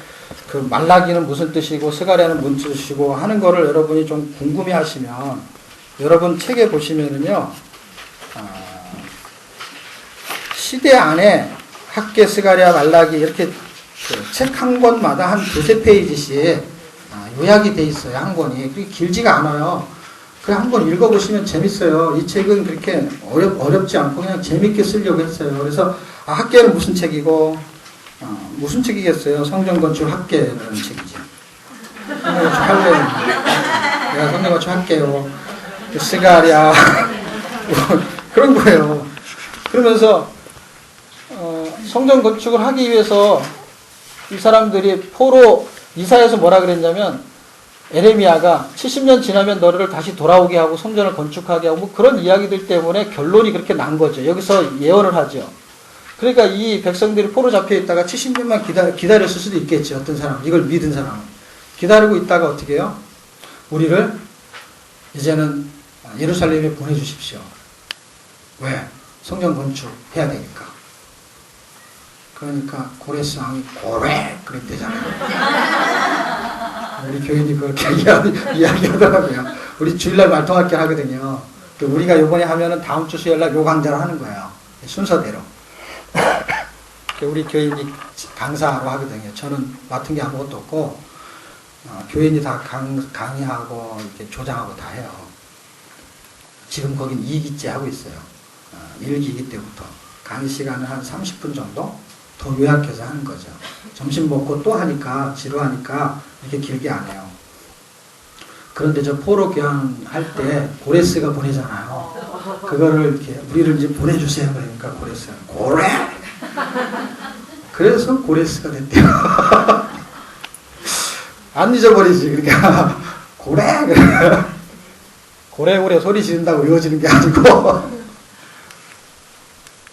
그 말라기는 무슨 뜻이고 스가랴는 무슨 뜻이고 하는 거를 여러분이 좀 궁금해 하시면 여러분 책에 보시면은요, 시대 안에 학계, 스가랴, 말라기 이렇게 그 책 한 권마다 한 두세 페이지씩 요약이 돼 있어요. 한 권이. 그게 길지가 않아요. 그 한 번 읽어보시면 재밌어요. 이 책은 그렇게 어렵지 않고 그냥 재밌게 쓰려고 했어요. 그래서 학계는 무슨 책이고 무슨 책이겠어요? 성전건축 학계라는 책이지. 성전건축 할래요. 내가 성전건축 할게요. 스가랴 그런 거예요. 그러면서 성전건축을 하기 위해서 이 사람들이 포로 이사에서 뭐라 그랬냐면 에레미야가 70년 지나면 너를 다시 돌아오게 하고 성전을 건축하게 하고 뭐 그런 이야기들 때문에 결론이 그렇게 난 거죠. 여기서 예언을 하죠. 그러니까 이 백성들이 포로 잡혀 있다가 70년만 기다렸을 수도 있겠지. 어떤 사람, 이걸 믿은 사람은. 기다리고 있다가 어떻게 해요? 우리를 이제는 예루살렘에 보내주십시오. 왜? 성전 건축해야 되니까. 그러니까 고레스 왕이 고래! 그랬대잖아요. 우리 교인이 그렇게 이야기하더라고요. 우리 주일날 말통학교 하거든요. 우리가 요번에 하면은 다음 주 수요일날 요 강좌를 하는 거예요. 순서대로. 우리 교인이 강사로 하거든요. 저는 맡은 게 아무것도 없고, 교인이 다 강의하고, 이렇게 조장하고 다 해요. 지금 거긴 2기째 하고 있어요. 1기기 때부터. 강의 시간은 한 30분 정도 더 요약해서 하는 거죠. 점심 먹고 또 하니까, 지루하니까 이렇게 길게 안 해요. 그런데 저 포로 교환할 때 고레스가 보내잖아요. 그거를 이렇게 우리를 이제 보내주세요. 그러니까 고레스가 고래! 그래서 고레스가 됐대요. 안 잊어버리지. 그러니까 고래! 고래고래 소리 지른다고 외워지는 게 아니고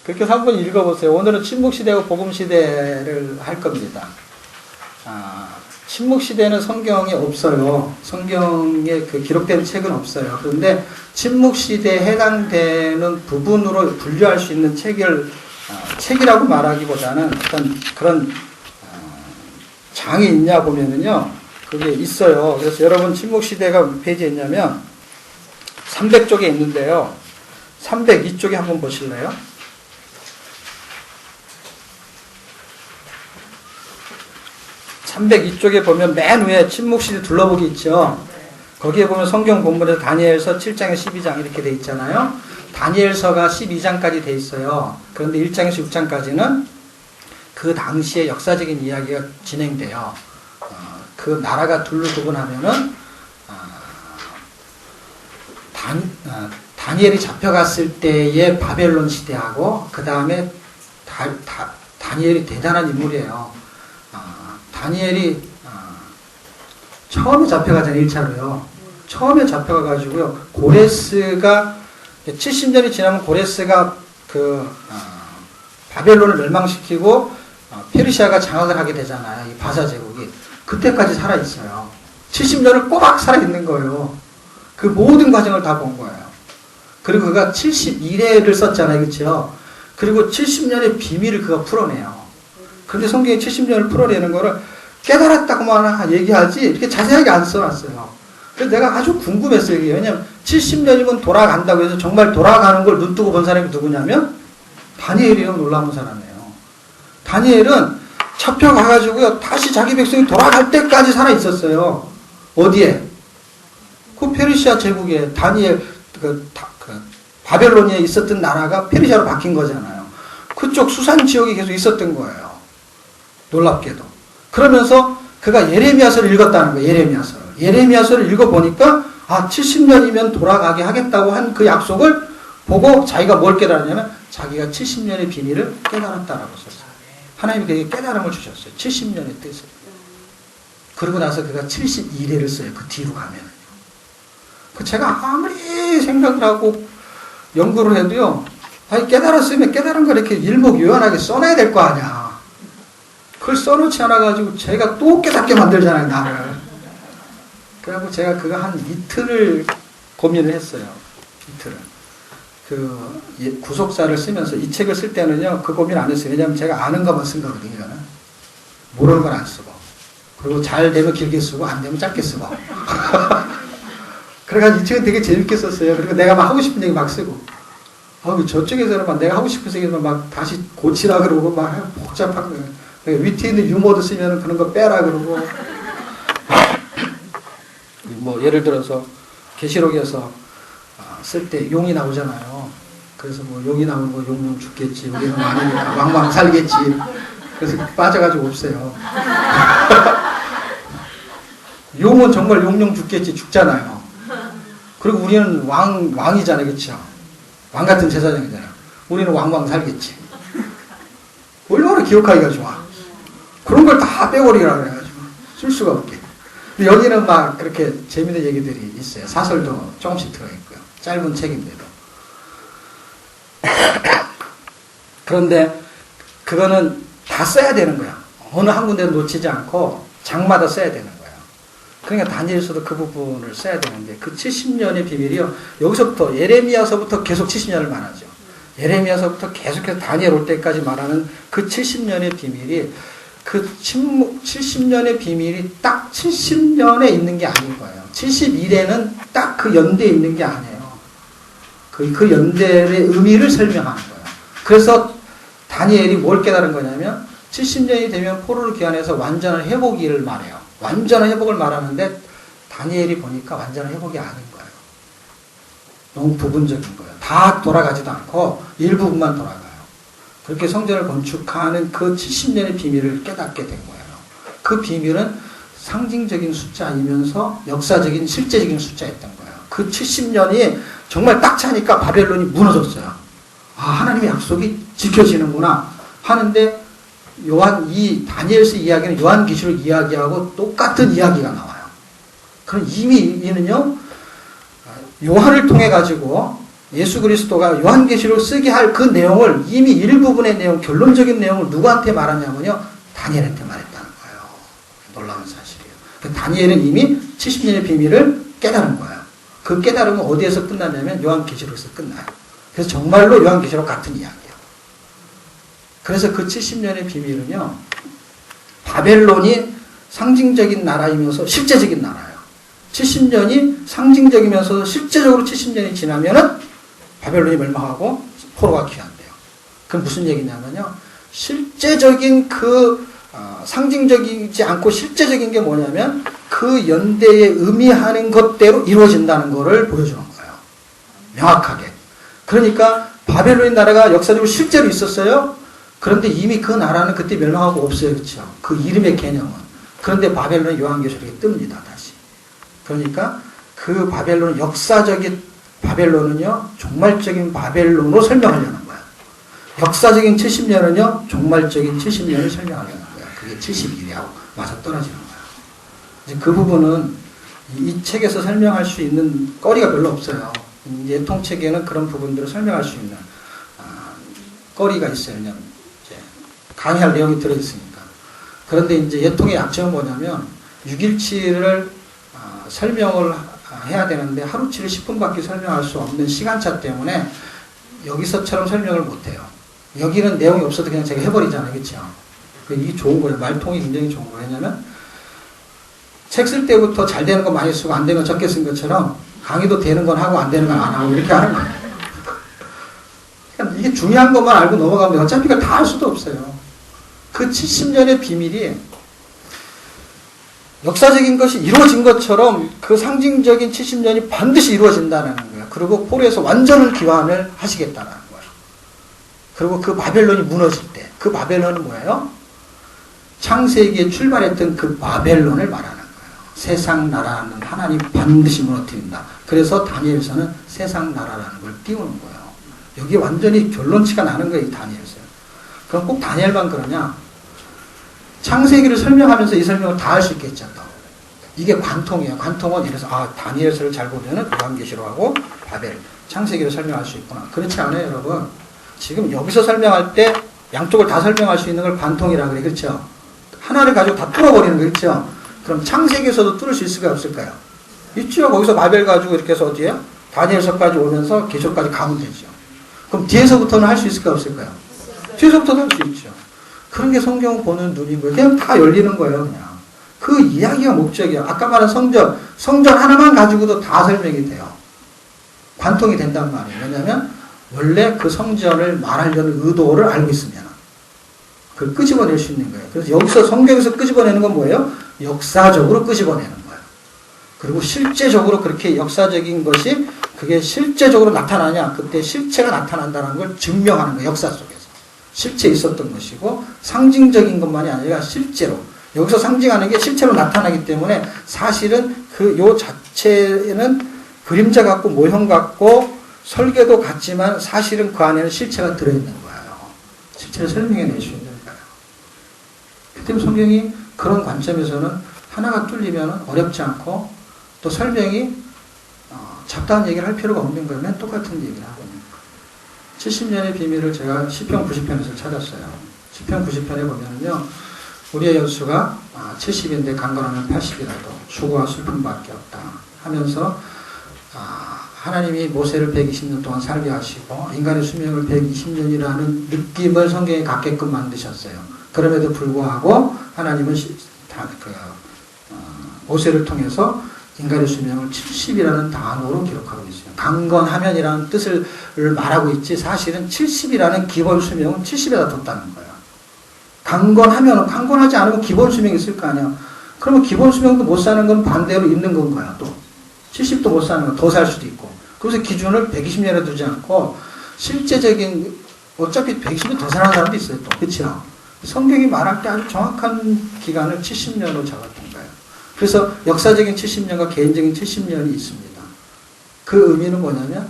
그렇게 한번 읽어보세요. 오늘은 침묵시대와 복음시대를 할 겁니다. 침묵시대는 성경에 없어요. 성경에 그 기록된 책은 없어요. 그런데 침묵시대에 해당되는 부분으로 분류할 수 있는 책이라고 말하기보다는 어떤 그런 장이 있냐 보면은요, 그게 있어요. 그래서 여러분 침묵시대가 몇 페이지에 있냐면 300쪽에 있는데요. 302쪽에 한번 보실래요? 302쪽에 보면 맨 위에 침묵시대 둘러보기 있죠. 거기에 보면 성경 본문에서 다니엘서 7장에 12장 이렇게 돼 있잖아요. 다니엘서가 12장까지 돼 있어요. 그런데 1장에서 6장까지는 그 당시의 역사적인 이야기가 진행돼요. 그 나라가 둘로 구분하면은 다니엘이 잡혀갔을 때의 바벨론 시대하고 그 다음에 다니엘이 대단한 인물이에요. 다니엘이 처음에 잡혀가잖아요. 1차로요. 처음에 잡혀가가지고요. 고레스가 70년이 지나면 고레스가 바벨론을 멸망시키고 페르시아가 장악을 하게 되잖아요. 이 바사 제국이. 그때까지 살아있어요. 70년을 꼬박 살아있는 거예요. 그 모든 과정을 다 본 거예요. 그리고 그가 71회를 썼잖아요. 그렇죠? 그리고 70년의 비밀을 그가 풀어내요. 그런데 성경에 70년을 풀어내는 거를 깨달았다고만 얘기하지 이렇게 자세하게 안 써놨어요. 그래서 내가 아주 궁금했어요. 이게. 왜냐면 70년이면 돌아간다고 해서 정말 돌아가는 걸 눈뜨고 본 사람이 누구냐면 다니엘이요. 놀라운 사람이에요. 다니엘은 잡혀가가지고요. 다시 자기 백성이 돌아갈 때까지 살아있었어요. 어디에? 그 페르시아 제국에 다니엘 바벨론에 있었던 나라가 페르시아로 바뀐 거잖아요. 그쪽 수산 지역에 계속 있었던 거예요. 놀랍게도. 그러면서 그가 예레미야서를 읽었다는 거예요. 예레미야서를 읽어보니까 70년이면 돌아가게 하겠다고 한 그 약속을 보고 자기가 뭘 깨달았냐면 자기가 70년의 비밀을 깨달았다라고 썼어요. 하나님이 그에게 깨달음을 주셨어요. 70년의 뜻을. 그러고 나서 그가 71회를 써요. 그 뒤로 가면. 제가 아무리 생각을 하고 연구를 해도요. 깨달았으면 깨달은 걸 이렇게 일목요연하게 써놔야 될 거 아니야. 그걸 써놓지 않아가지고 제가 또 깨닫게 만들잖아요, 나를. 그래갖고 제가 그거 한 이틀을 고민을 했어요. 이틀을. 구속사를 쓰면서 이 책을 쓸 때는요, 그 고민 안 했어요. 왜냐면 제가 아는 것만 쓴 거거든요, 이거는. 모르는 건 안 쓰고. 그리고 잘 되면 길게 쓰고, 안 되면 짧게 쓰고. 그래가지고 이 책은 되게 재밌게 썼어요. 그리고 내가 막 하고 싶은 얘기 막 쓰고. 저쪽에서는 막 내가 하고 싶은 얘기만 막 다시 고치라 그러고 막 복잡한 거예요. 위트에 있는 유머도 쓰면 그런 거 빼라 그러고. 뭐 예를 들어서 계시록에서 쓸 때 용이 나오잖아요. 그래서 뭐 용이 나오면 뭐 용은 죽겠지. 우리는 많으니까 왕왕 살겠지. 그래서 빠져가지고 없어요. 용은 정말 용용 죽겠지. 죽잖아요. 그리고 우리는 왕이잖아요. 그렇죠? 왕 같은 제사장이잖아요. 우리는 왕왕 살겠지. 얼마나 기억하기가 좋아. 그런 걸 다 빼버리라 그래가지고 쓸 수가 없게. 근데 여기는 막 그렇게 재밌는 얘기들이 있어요. 사설도 조금씩 들어있고요. 짧은 책인데도. 그런데 그거는 다 써야 되는 거야. 어느 한 군데도 놓치지 않고 장마다 써야 되는 거예요. 그러니까 다니엘서도 그 부분을 써야 되는데 그 70년의 비밀이요. 여기서부터 예레미야서부터 계속 70년을 말하죠. 예레미야서부터 계속해서 다니엘 올 때까지 말하는 그 70년의 비밀이 그 70년의 비밀이 딱 70년에 있는 게 아닌 거예요. 71에는 딱 그 연대에 있는 게 아니에요. 그 연대의 의미를 설명하는 거예요. 그래서 다니엘이 뭘 깨달은 거냐면 70년이 되면 포로를 귀환해서 완전한 회복을 말해요. 완전한 회복을 말하는데 다니엘이 보니까 완전한 회복이 아닌 거예요. 너무 부분적인 거예요. 다 돌아가지도 않고 일부분만 돌아가요. 그렇게 성전을 건축하는 그 70년의 비밀을 깨닫게 된 거예요. 그 비밀은 상징적인 숫자이면서 역사적인 실제적인 숫자였던 거예요. 그 70년이 정말 딱 차니까 바벨론이 무너졌어요. 아, 하나님의 약속이 지켜지는구나 하는데 이 다니엘서 이야기는 요한계시록 이야기하고 똑같은 이야기가 나와요. 그럼 이미 이는요, 요한을 통해 가지고 예수 그리스도가 요한계시록 쓰게 할 그 내용을 이미 일부분의 내용, 결론적인 내용을 누구한테 말하냐면요, 다니엘한테 말했다는 거예요. 놀라운 사실이에요. 다니엘은 이미 70년의 비밀을 깨달은 거예요. 그 깨달음은 어디에서 끝나냐면 요한계시록에서 끝나요. 그래서 정말로 요한계시록 같은 이야기예요. 그래서 그 70년의 비밀은요, 바벨론이 상징적인 나라이면서 실제적인 나라예요. 70년이 상징적이면서 실제적으로 70년이 지나면은 바벨론이 멸망하고 포로가 귀환돼요. 그건 무슨 얘기냐면요, 실제적인 상징적이지 않고 실제적인 게 뭐냐면 그 연대에 의미하는 것대로 이루어진다는 것을 보여주는 거예요. 명확하게. 그러니까 바벨론의 나라가 역사적으로 실제로 있었어요. 그런데 이미 그 나라는 그때 멸망하고 없어요. 그렇죠? 그 이름의 개념은. 그런데 바벨론의 요한계시록에 뜹니다. 다시. 그러니까 그 바벨론, 역사적인 바벨론은요, 종말적인 바벨론으로 설명하려는 거예요. 역사적인 70년은요, 종말적인 70년을 설명하려는 거예요. 그게 70일이하고 맞아 떨어지는 거예요. 이제 그 부분은 이 책에서 설명할 수 있는 거리가 별로 없어요. 예통책에는 그런 부분들을 설명할 수 있는 거리가 있어요. 왜냐하면 이제 강의할 내용이 들어있으니까. 그런데 이제 예통의 약점은 뭐냐면 6일치를 설명을 해야 되는데 하루치를 10분밖에 설명할 수 없는 시간차 때문에 여기서처럼 설명을 못해요. 여기는 내용이 없어도 그냥 제가 해버리잖아요. 그렇죠? 이게 좋은 거예요. 말통이 굉장히 좋은 거예요. 왜냐하면 책 쓸 때부터 잘 되는 거 많이 쓰고 안 되는 거 적게 쓴 것처럼 강의도 되는 건 하고 안 되는 건 안 하고 이렇게 하는 거예요. 그러니까 이게 중요한 것만 알고 넘어가면 어차피 그걸 다 할 수도 없어요. 그 70년의 비밀이 역사적인 것이 이루어진 것처럼 그 상징적인 70년이 반드시 이루어진다는 거예요. 그리고 포로에서 완전한 귀환을 하시겠다는 거예요. 그리고 그 바벨론이 무너질 때, 그 바벨론은 뭐예요? 창세기에 출발했던 그 바벨론을 말하는 거예요. 세상 나라는 하나님 반드시 무너뜨린다. 그래서 다니엘서는 세상 나라라는 걸 띄우는 거예요. 여기 완전히 결론치가 나는 거예요, 이 다니엘서는. 그럼 꼭 다니엘만 그러냐? 창세기를 설명하면서 이 설명을 다 할 수 있겠죠. 또. 이게 관통이에요. 관통은 이래서 다니엘서를 잘 보면은 요한계시록하고 바벨, 창세기를 설명할 수 있구나. 그렇지 않아요, 여러분. 지금 여기서 설명할 때 양쪽을 다 설명할 수 있는 걸 관통이라고 그래. 그렇죠? 하나를 가지고 다 뚫어버리는 거. 그렇죠? 그럼 창세기에서도 뚫을 수 있을까요, 없을까요? 있죠. 거기서 바벨 가지고 이렇게 해서 어디에요? 다니엘서까지 오면서 계시록까지 가면 되죠. 그럼 뒤에서부터는 할 수 있을까요, 없을까요? 뒤에서부터도 할 수 있죠. 그런 게 성경 보는 눈인 거예요. 그냥 다 열리는 거예요, 그냥. 그 이야기가 목적이에요. 아까 말한 성전 하나만 가지고도 다 설명이 돼요. 관통이 된단 말이에요. 왜냐하면 원래 그 성전을 말하려는 의도를 알고 있으면 그걸 끄집어낼 수 있는 거예요. 그래서 여기서 성경에서 끄집어내는 건 뭐예요? 역사적으로 끄집어내는 거예요. 그리고 실제적으로 그렇게 역사적인 것이 그게 실제적으로 나타나냐? 그때 실체가 나타난다는 걸 증명하는 거예요. 역사 속에서. 실제 있었던 것이고 상징적인 것만이 아니라 실제로 여기서 상징하는 게 실제로 나타나기 때문에 사실은 요 자체는 그림자 같고 모형 같고 설계도 같지만 사실은 그 안에는 실체가 들어있는 거예요. 실체를 설명해낼 수 있는 거예요. 그 때문에 성경이 그런 관점에서는 하나가 뚫리면 어렵지 않고 또 설명이 잡다한 얘기를 할 필요가 없는 거예요. 맨 똑같은 얘기를 하고 있는 거예요. 70년의 비밀을 제가 시편 90편에서 찾았어요. 시편 90편에 보면은요, 우리의 연수가 70인데 강건하면 80이라도 수고와 슬픔밖에 없다 하면서 하나님이 모세를 120년 동안 살게 하시고 인간의 수명을 120년이라는 느낌을 성경에 갖게끔 만드셨어요. 그럼에도 불구하고 하나님은 모세를 통해서 인간의 수명을 70이라는 단어로 기록하고 있어요. 강건하면이라는 뜻을 말하고 있지 사실은 70이라는 기본 수명은 70에다 뒀다는 거예요. 강건하면 강건하지 않으면 기본 수명이 있을 거 아니야. 그러면 기본 수명도 못 사는 건 반대로 있는 건가요? 또 70도 못 사는 건 더 살 수도 있고. 그래서 기준을 120년에 두지 않고 실제적인 어차피 120년 더 사는 사람도 있어요. 또 그렇죠. 성경이 말할 때 아주 정확한 기간을 70년으로 잡았던 거예요. 그래서 역사적인 70년과 개인적인 70년이 있습니다. 그 의미는 뭐냐면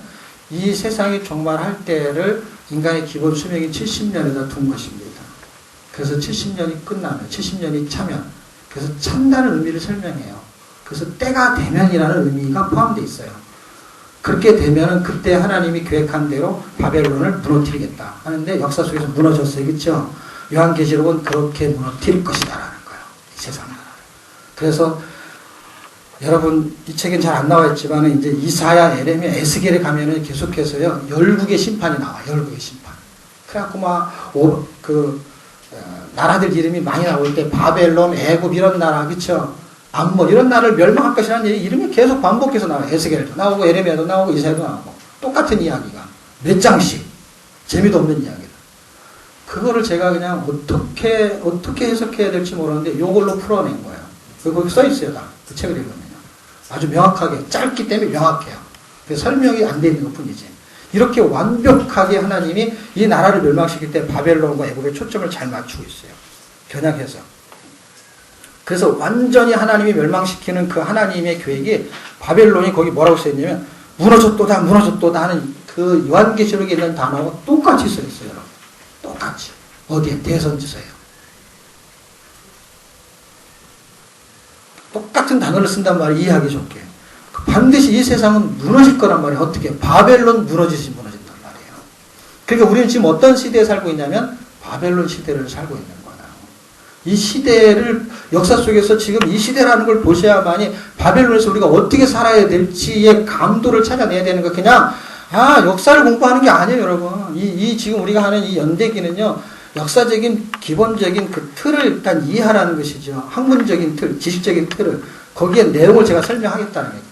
이 세상이 종말할 때를 인간의 기본 수명이 70년에다 둔 것입니다. 그래서 70년이 끝나면, 70년이 차면, 그래서 찬다는 의미를 설명해요. 그래서 때가 되면이라는 의미가 포함되어 있어요. 그렇게 되면은 그때 하나님이 계획한 대로 바벨론을 무너뜨리겠다 하는데 역사 속에서 무너졌어요. 그렇죠? 요한계시록은 그렇게 무너뜨릴 것이다라는 거예요. 이 세상 나라를. 그래서 여러분 이 책엔 잘 안 나와 있지만 이제 이사야, 에레미야, 에스겔에 가면은 계속해서요 열국의 심판이 나와. 열국의 심판. 그래갖고 나라들 이름이 많이 나올 때 바벨론, 애굽 이런 나라, 그렇죠? 암몬 이런 나라를 멸망할 것이라는 이름이 계속 반복해서 나와요. 에스겔도 나오고 에레미야도 나오고 이사야도 나오고 똑같은 이야기가 몇 장씩 재미도 없는 이야기다. 그거를 제가 그냥 어떻게 해석해야 될지 모르는데 이걸로 풀어낸 거예요. 거기 써 있어요. 다. 그 책을 읽으면요. 아주 명확하게 짧기 때문에 명확해요. 설명이 안 돼 있는 것뿐이지. 이렇게 완벽하게 하나님이 이 나라를 멸망시킬 때 바벨론과 애굽에 초점을 잘 맞추고 있어요. 변약해서. 그래서 완전히 하나님이 멸망시키는 그 하나님의 계획이 바벨론이 거기 뭐라고 써있냐면 무너졌도다 무너졌도다 하는 그 요한계시록에 있는 단어가 똑같이 써있어요. 여러분. 똑같이. 어디에? 대선지서예요. 똑같은 단어를 쓴단 말이에요. 이해하기 좋게. 반드시 이 세상은 무너질 거란 말이에요. 어떻게? 바벨론 무너진단 말이에요. 그러니까 우리는 지금 어떤 시대에 살고 있냐면 바벨론 시대를 살고 있는 거예요. 이 시대를 역사 속에서 지금 이 시대라는 걸 보셔야만이 바벨론에서 우리가 어떻게 살아야 될지의 감도를 찾아내야 되는 거. 그냥 역사를 공부하는 게 아니에요, 여러분. 이 지금 우리가 하는 이 연대기는요. 역사적인 기본적인 그 틀을 일단 이해하라는 것이죠. 학문적인 틀, 지식적인 틀을. 거기에 내용을 제가 설명하겠다는 거예요.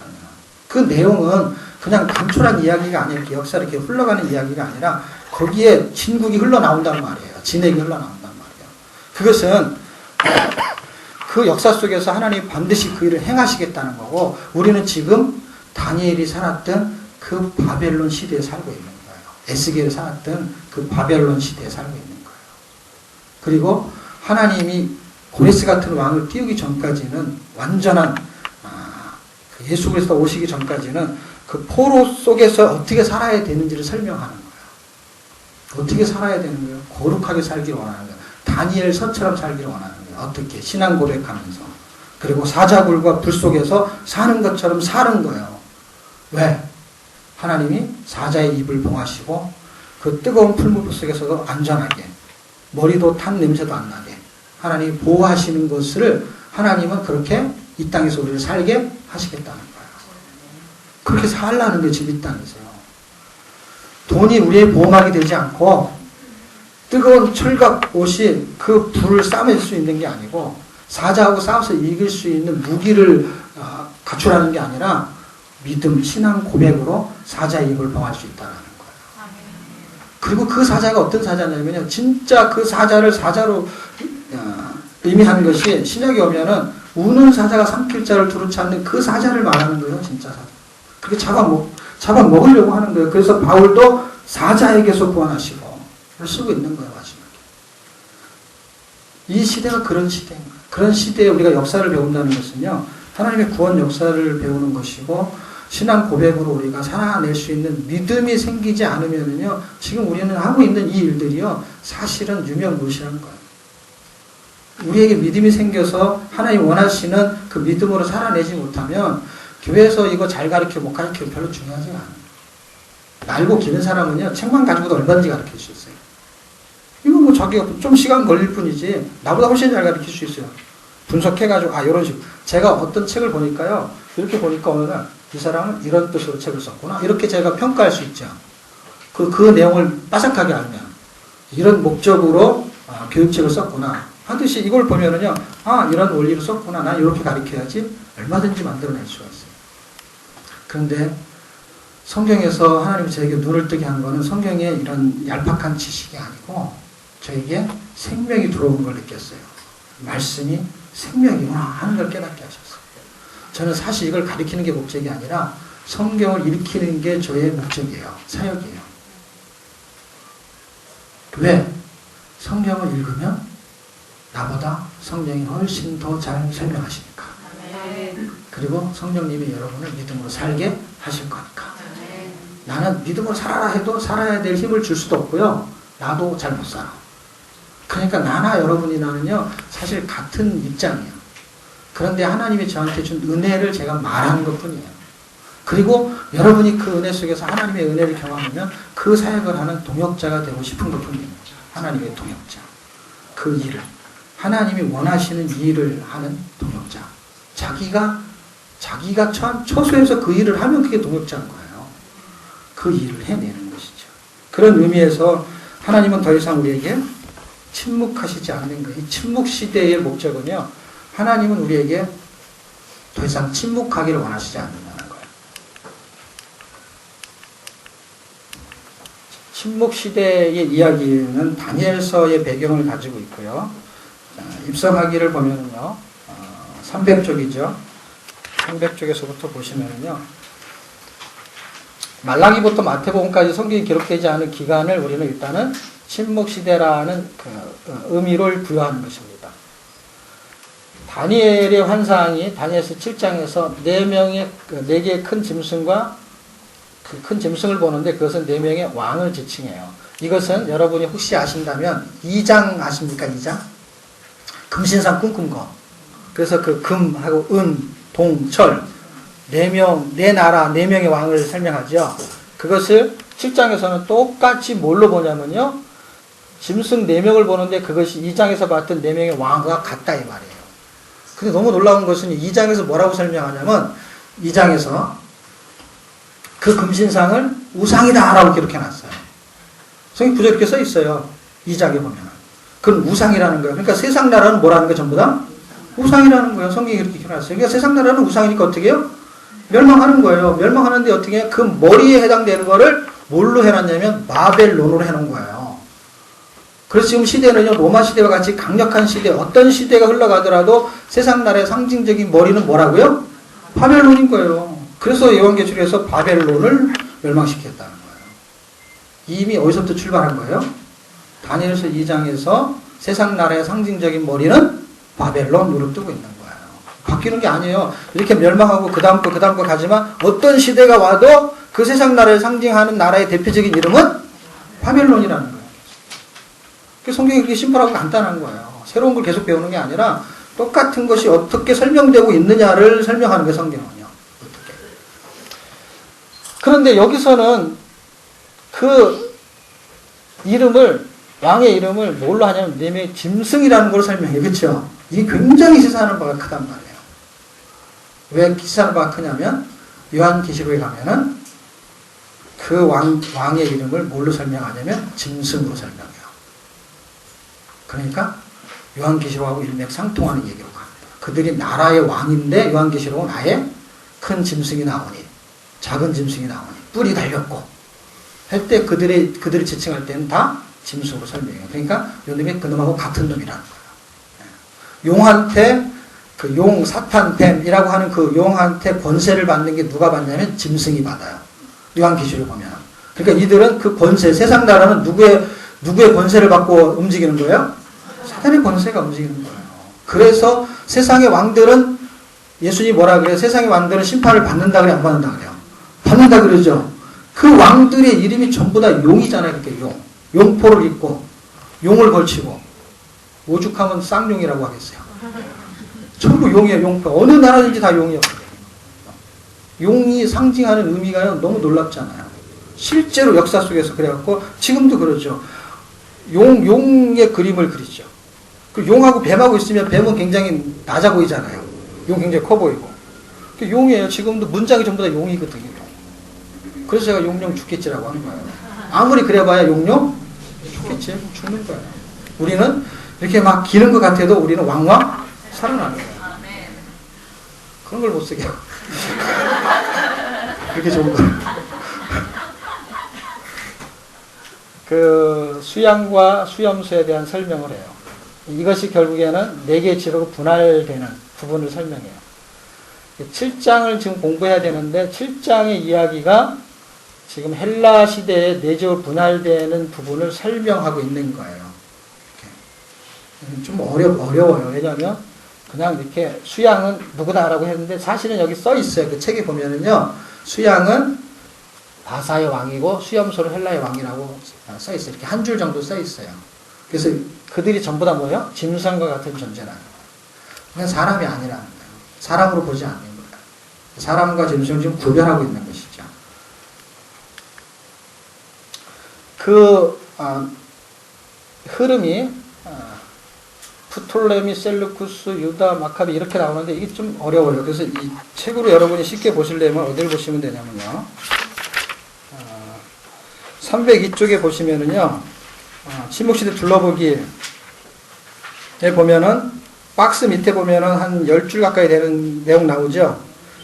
그 내용은 그냥 단촐한 이야기가 아니라 이렇게 역사를 이렇게 흘러가는 이야기가 아니라 거기에 진국이 흘러나온단 말이에요. 진액이 흘러나온단 말이에요. 그것은 그 역사 속에서 하나님이 반드시 그 일을 행하시겠다는 거고 우리는 지금 다니엘이 살았던 그 바벨론 시대에 살고 있는 거예요. 에스겔이 살았던 그 바벨론 시대에 살고 있는 거예요. 그리고 하나님이 고레스 같은 왕을 띄우기 전까지는 완전한 예수 그리스도 오시기 전까지는 그 포로 속에서 어떻게 살아야 되는지를 설명하는 거예요. 어떻게 살아야 되는 거예요? 거룩하게 살기를 원하는 거예요. 다니엘 서처럼 살기를 원하는 거예요. 어떻게? 신앙 고백하면서. 그리고 사자굴과 불 속에서 사는 것처럼 사는 거예요. 왜? 하나님이 사자의 입을 봉하시고 그 뜨거운 풀무불 속에서도 안전하게 머리도 탄 냄새도 안 나게 하나님이 보호하시는 것을 하나님은 그렇게 이 땅에서 우리를 살게 하시겠다는 거예요. 그렇게 살라는 게 지금 이 땅에서요. 돈이 우리의 보호막이 되지 않고 뜨거운 철갑 옷이 그 불을 싸맬 수 있는 게 아니고 사자하고 싸워서 이길 수 있는 무기를 갖추라는 게 아니라 믿음, 신앙 고백으로 사자의 입을 봉할 수 있다는 거예요. 그리고 그 사자가 어떤 사자냐면요. 진짜 그 사자를 사자로 의미하는 것이 신약에 오면은 우는 사자가 삼킬 자를 두루치 않는 그 사자를 말하는 거예요. 진짜 사자. 그렇게 잡아먹으려고 하는 거예요. 그래서 바울도 사자에게서 구원하시고 쓰고 있는 거예요. 마지막에. 이 시대가 그런 시대입니다. 그런 시대에 우리가 역사를 배운다는 것은요. 하나님의 구원 역사를 배우는 것이고 신앙 고백으로 우리가 살아낼 수 있는 믿음이 생기지 않으면요. 지금 우리는 하고 있는 이 일들이요. 사실은 유명무실한 거예요. 우리에게 믿음이 생겨서 하나님 원하시는 그 믿음으로 살아내지 못하면 교회에서 이거 잘 가르쳐 못 가르치면 별로 중요하지 않아요. 알고 기는 사람은요. 책만 가지고도 얼마든지 가르칠 수 있어요. 이거 뭐 자기가 좀 시간 걸릴 뿐이지 나보다 훨씬 잘 가르칠 수 있어요. 분석해가지고 이런 식으로 제가 어떤 책을 보니까요. 이렇게 보니까 어느 날 이 사람은 이런 뜻으로 책을 썼구나. 이렇게 제가 평가할 수 있죠. 그 내용을 빠삭하게 알면 이런 목적으로 교육책을 썼구나. 하듯이 이걸 보면은요, 이런 원리를 썼구나. 난 이렇게 가르쳐야지. 얼마든지 만들어낼 수가 있어요. 그런데 성경에서 하나님이 저에게 눈을 뜨게 한 거는 성경의 이런 얄팍한 지식이 아니고 저에게 생명이 들어오는 걸 느꼈어요. 말씀이 생명이구나 하는 걸 깨닫게 하셨어요. 저는 사실 이걸 가르치는 게 목적이 아니라 성경을 읽히는 게 저의 목적이에요. 사역이에요. 왜? 성경을 읽으면 나보다 성경이 훨씬 더 잘 설명하시니까. 그리고 성령님이 여러분을 믿음으로 살게 하실 거니까. 나는 믿음으로 살아라 해도 살아야 될 힘을 줄 수도 없고요. 나도 잘 못 살아. 그러니까 나나 여러분이나는요, 사실 같은 입장이에요. 그런데 하나님이 저한테 준 은혜를 제가 말하는 것 뿐이에요. 그리고 여러분이 그 은혜 속에서 하나님의 은혜를 경험하면 그 사역을 하는 동역자가 되고 싶은 것 뿐이에요. 하나님의 동역자. 그 일을. 하나님이 원하시는 일을 하는 동역자. 자기가 처소에서 그 일을 하면 그게 동역자인 거예요. 그 일을 해내는 것이죠. 그런 의미에서 하나님은 더 이상 우리에게 침묵하시지 않는 거예요. 이 침묵 시대의 목적은요, 하나님은 우리에게 더 이상 침묵하기를 원하시지 않는다는 거예요. 침묵 시대의 이야기는 다니엘서의 배경을 가지고 있고요. 입성하기를 보면은요, 300쪽이죠. 300쪽에서부터 보시면은요, 말라기부터 마태복음까지 성경이 기록되지 않은 기간을 우리는 일단은 침묵 시대라는 그 의미를 부여하는 것입니다. 다니엘의 환상이 다니엘서 7장에서 4개의 큰 짐승과 그 큰 짐승을 보는데 그것은 4명의 왕을 지칭해요. 이것은 여러분이 혹시 아신다면 2장 아십니까? 2장? 금신상 꿈꾼 거. 그래서 그 금하고 은, 동, 철 4명, 4나라, 4명의 왕을 설명하죠. 그것을 7장에서는 똑같이 뭘로 보냐면요, 짐승 4명을 보는데 그것이 2장에서 봤던 4명의 왕과 같다 이 말이에요. 근데 너무 놀라운 것은 2장에서 뭐라고 설명하냐면 2장에서 그 금신상을 우상이다라고 기록해놨어요. 성경 구절에 이렇게 써 있어요. 2장에 보면. 그건 우상이라는 거예요. 그러니까 세상 나라는 뭐라는 거 전부 다? 우상이라는 거예요. 성경이 그렇게 기록해놨어요. 그러니까 세상 나라는 우상이니까 어떻게 해요? 멸망하는 거예요. 멸망하는데 어떻게 해요? 그 머리에 해당되는 거를 뭘로 해놨냐면 바벨론으로 해놓은 거예요. 그래서 지금 시대는요, 로마 시대와 같이 강력한 시대, 어떤 시대가 흘러가더라도 세상 나라의 상징적인 머리는 뭐라고요? 바벨론인 거예요. 그래서 요한계시록에서 바벨론을 멸망시켰다는 거예요. 이미 어디서부터 출발한 거예요? 다니엘서 2장에서 세상 나라의 상징적인 머리는 바벨론으로 뜨고 있는 거예요. 바뀌는 게 아니에요. 이렇게 멸망하고 그 다음 거 가지만 어떤 시대가 와도 그 세상 나라를 상징하는 나라의 대표적인 이름은 바벨론이라는 거예요. 성경이 그렇게 심플하고 간단한 거예요. 새로운 걸 계속 배우는 게 아니라 똑같은 것이 어떻게 설명되고 있느냐를 설명하는 거예요, 성경은요. 어떻게. 그런데 여기서는 그 왕의 이름을 뭘로 하냐면 4명의 짐승이라는 걸 설명해요. 그렇죠? 이게 굉장히 시사하는 바가 크단 말이에요. 왜 시사하는 바가 크냐면 요한계시록에 가면은 그 왕의 이름을 뭘로 설명하냐면 짐승으로 설명해요. 그러니까 요한계시록하고 일맥상통하는 얘기로 갑니다. 그들이 나라의 왕인데 요한계시록은 아예 큰 짐승이 나오니, 작은 짐승이 나오니, 뿔이 달렸고 할 때 그들이 지칭할 때는 다 짐승으로 설명해요. 그러니까 요 놈이 그 놈하고 같은 놈이라는 거예요. 용한테 그 용, 사탄, 뱀이라고 하는 그 용한테 권세를 받는 게 누가 받냐면 짐승이 받아요. 요한계시록 보면. 그러니까 이들은 그 권세, 세상 나라는 누구의 권세를 받고 움직이는 거예요? 사탄의 권세가 움직이는 거예요. 그래서 세상의 왕들은, 예수님이 뭐라 그래요? 세상의 왕들은 심판을 받는다 그래, 안 받는다 그래요? 받는다 그러죠. 그 왕들의 이름이 전부 다 용이잖아요. 그렇게 용. 용포를 입고, 용을 걸치고, 오죽하면 쌍용이라고 하겠어요. 전부 용이에요, 용포. 어느 나라든지 다 용이었거든요. 용이 상징하는 의미가 너무 놀랍잖아요. 실제로 역사 속에서 그래갖고, 지금도 그러죠. 용의 그림을 그리죠. 그 용하고 뱀하고 있으면 뱀은 굉장히 낮아 보이잖아요. 용 굉장히 커 보이고. 용이에요. 지금도 문장이 전부 다 용이거든요. 그래서 제가 용령 죽겠지라고 하는 거예요. 아무리 그래봐야 용령 죽겠지. 죽는 거예요. 우리는 이렇게 막 기는 것 같아도 우리는 왕왕 살아나는 거예요. 그런 걸 못 쓰게 하고. 그렇게 좋은 거예요. 그 수양과 수염수에 대한 설명을 해요. 이것이 결국에는 4개의 지로 분할되는 부분을 설명해요. 7장을 지금 공부해야 되는데 7장의 이야기가 지금 헬라 시대의 내적으로 분할되는 부분을 설명하고 있는 거예요. 좀 어려워요. 왜냐하면 그냥 이렇게 수양은 누구다라고 했는데 사실은 여기 써 있어요. 그 책에 보면은요. 수양은 바사의 왕이고 수염소는 헬라의 왕이라고 써 있어요. 이렇게 한 줄 정도 써 있어요. 그래서 그들이 전부 다 뭐예요? 짐승과 같은 존재라는 거예요. 그냥 사람이 아니라는 거예요. 사람으로 보지 않는 거예요. 사람과 짐승을 지금 구별하고 있는 것이죠. 그 흐름이 프톨레미, 셀루쿠스, 유다, 마카비 이렇게 나오는데 이게 좀 어려워요. 그래서 이 책으로 여러분이 쉽게 보시려면 어디를 보시면 되냐면요. 302쪽에 보시면은요. 침묵시대 둘러보기에 보면은 박스 밑에 보면은 한 10줄 가까이 되는 내용 나오죠.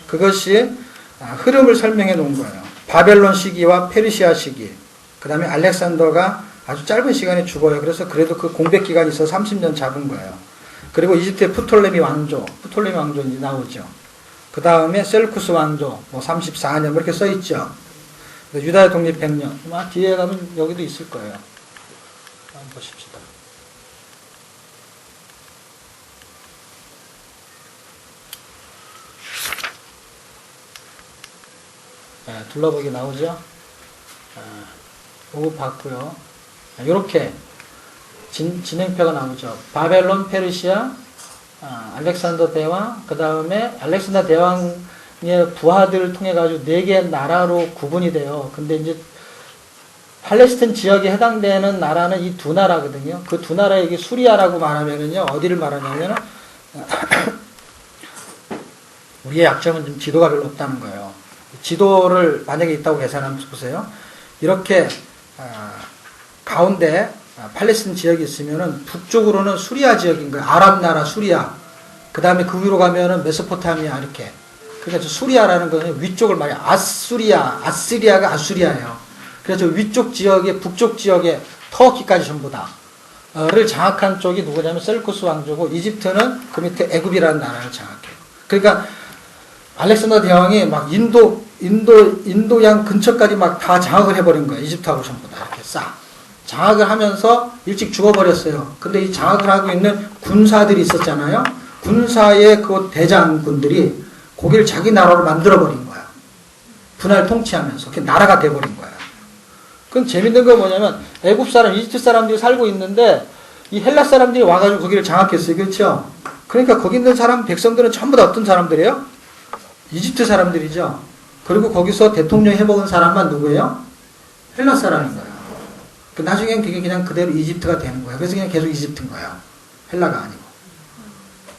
그것이 흐름을 설명해 놓은 거예요. 바벨론 시기와 페르시아 시기. 그 다음에 알렉산더가 아주 짧은 시간에 죽어요. 그래서 그래도 그 공백 기간이 있어 30년 잡은 거예요. 그리고 이집트의 프톨레미 왕조 이제 나오죠. 그 다음에 셀쿠스 왕조, 34년, 이렇게 써 있죠. 유다의 독립 100년. 뒤에 가면 여기도 있을 거예요. 한번 보십시다. 네, 둘러보기 나오죠? 요거 봤고요. 이렇게 진행표가 나오죠. 바벨론, 페르시아, 알렉산더 대왕, 그 다음에 알렉산더 대왕의 부하들을 통해 가지고 4개 나라로 구분이 돼요. 근데 이제 팔레스틴 지역에 해당되는 나라는 이 두 나라거든요. 그 두 나라에게 수리아라고 말하면은요, 어디를 말하냐면은, 우리의 약점은 좀 지도가 별로 없다는 거예요. 지도를 만약에 있다고 계산하면 보세요. 이렇게, 가운데 팔레스틴 지역이 있으면은 북쪽으로는 수리아 지역인 거예요. 아랍 나라 수리아. 그 다음에 그 위로 가면은 메소포타미아 이렇게. 그러니까 수리아라는 거는 위쪽을 말해요. 아시리아가 아수리아예요. 그래서 위쪽 지역에 북쪽 지역에 터키까지 전부 다를 장악한 쪽이 누구냐면 셀쿠스 왕조고 이집트는 그 밑에 애굽이라는 나라를 장악해요. 그러니까 알렉산더 대왕이 막 인도양 근처까지 막 다 장악을 해버린 거예요. 이집트하고 전부 다 이렇게 싹 장악을 하면서 일찍 죽어버렸어요. 근데 이 장악을 하고 있는 군사들이 있었잖아요. 군사의 그 대장군들이 거기를 자기 나라로 만들어버린 거야. 분할 통치하면서 그게 나라가 돼버린 거야. 그럼 재밌는 건 뭐냐면 애굽 사람, 이집트 사람들이 살고 있는데 이 헬라 사람들이 와가지고 거기를 장악했어요. 그렇죠? 그러니까 거기 있는 사람, 백성들은 전부 다 어떤 사람들이에요? 이집트 사람들이죠. 그리고 거기서 대통령 해먹은 사람만 누구예요? 헬라 사람인 거예요. 나중엔 그게 그냥 그대로 이집트가 되는 거예요. 그래서 그냥 계속 이집트인 거예요. 헬라가 아니고.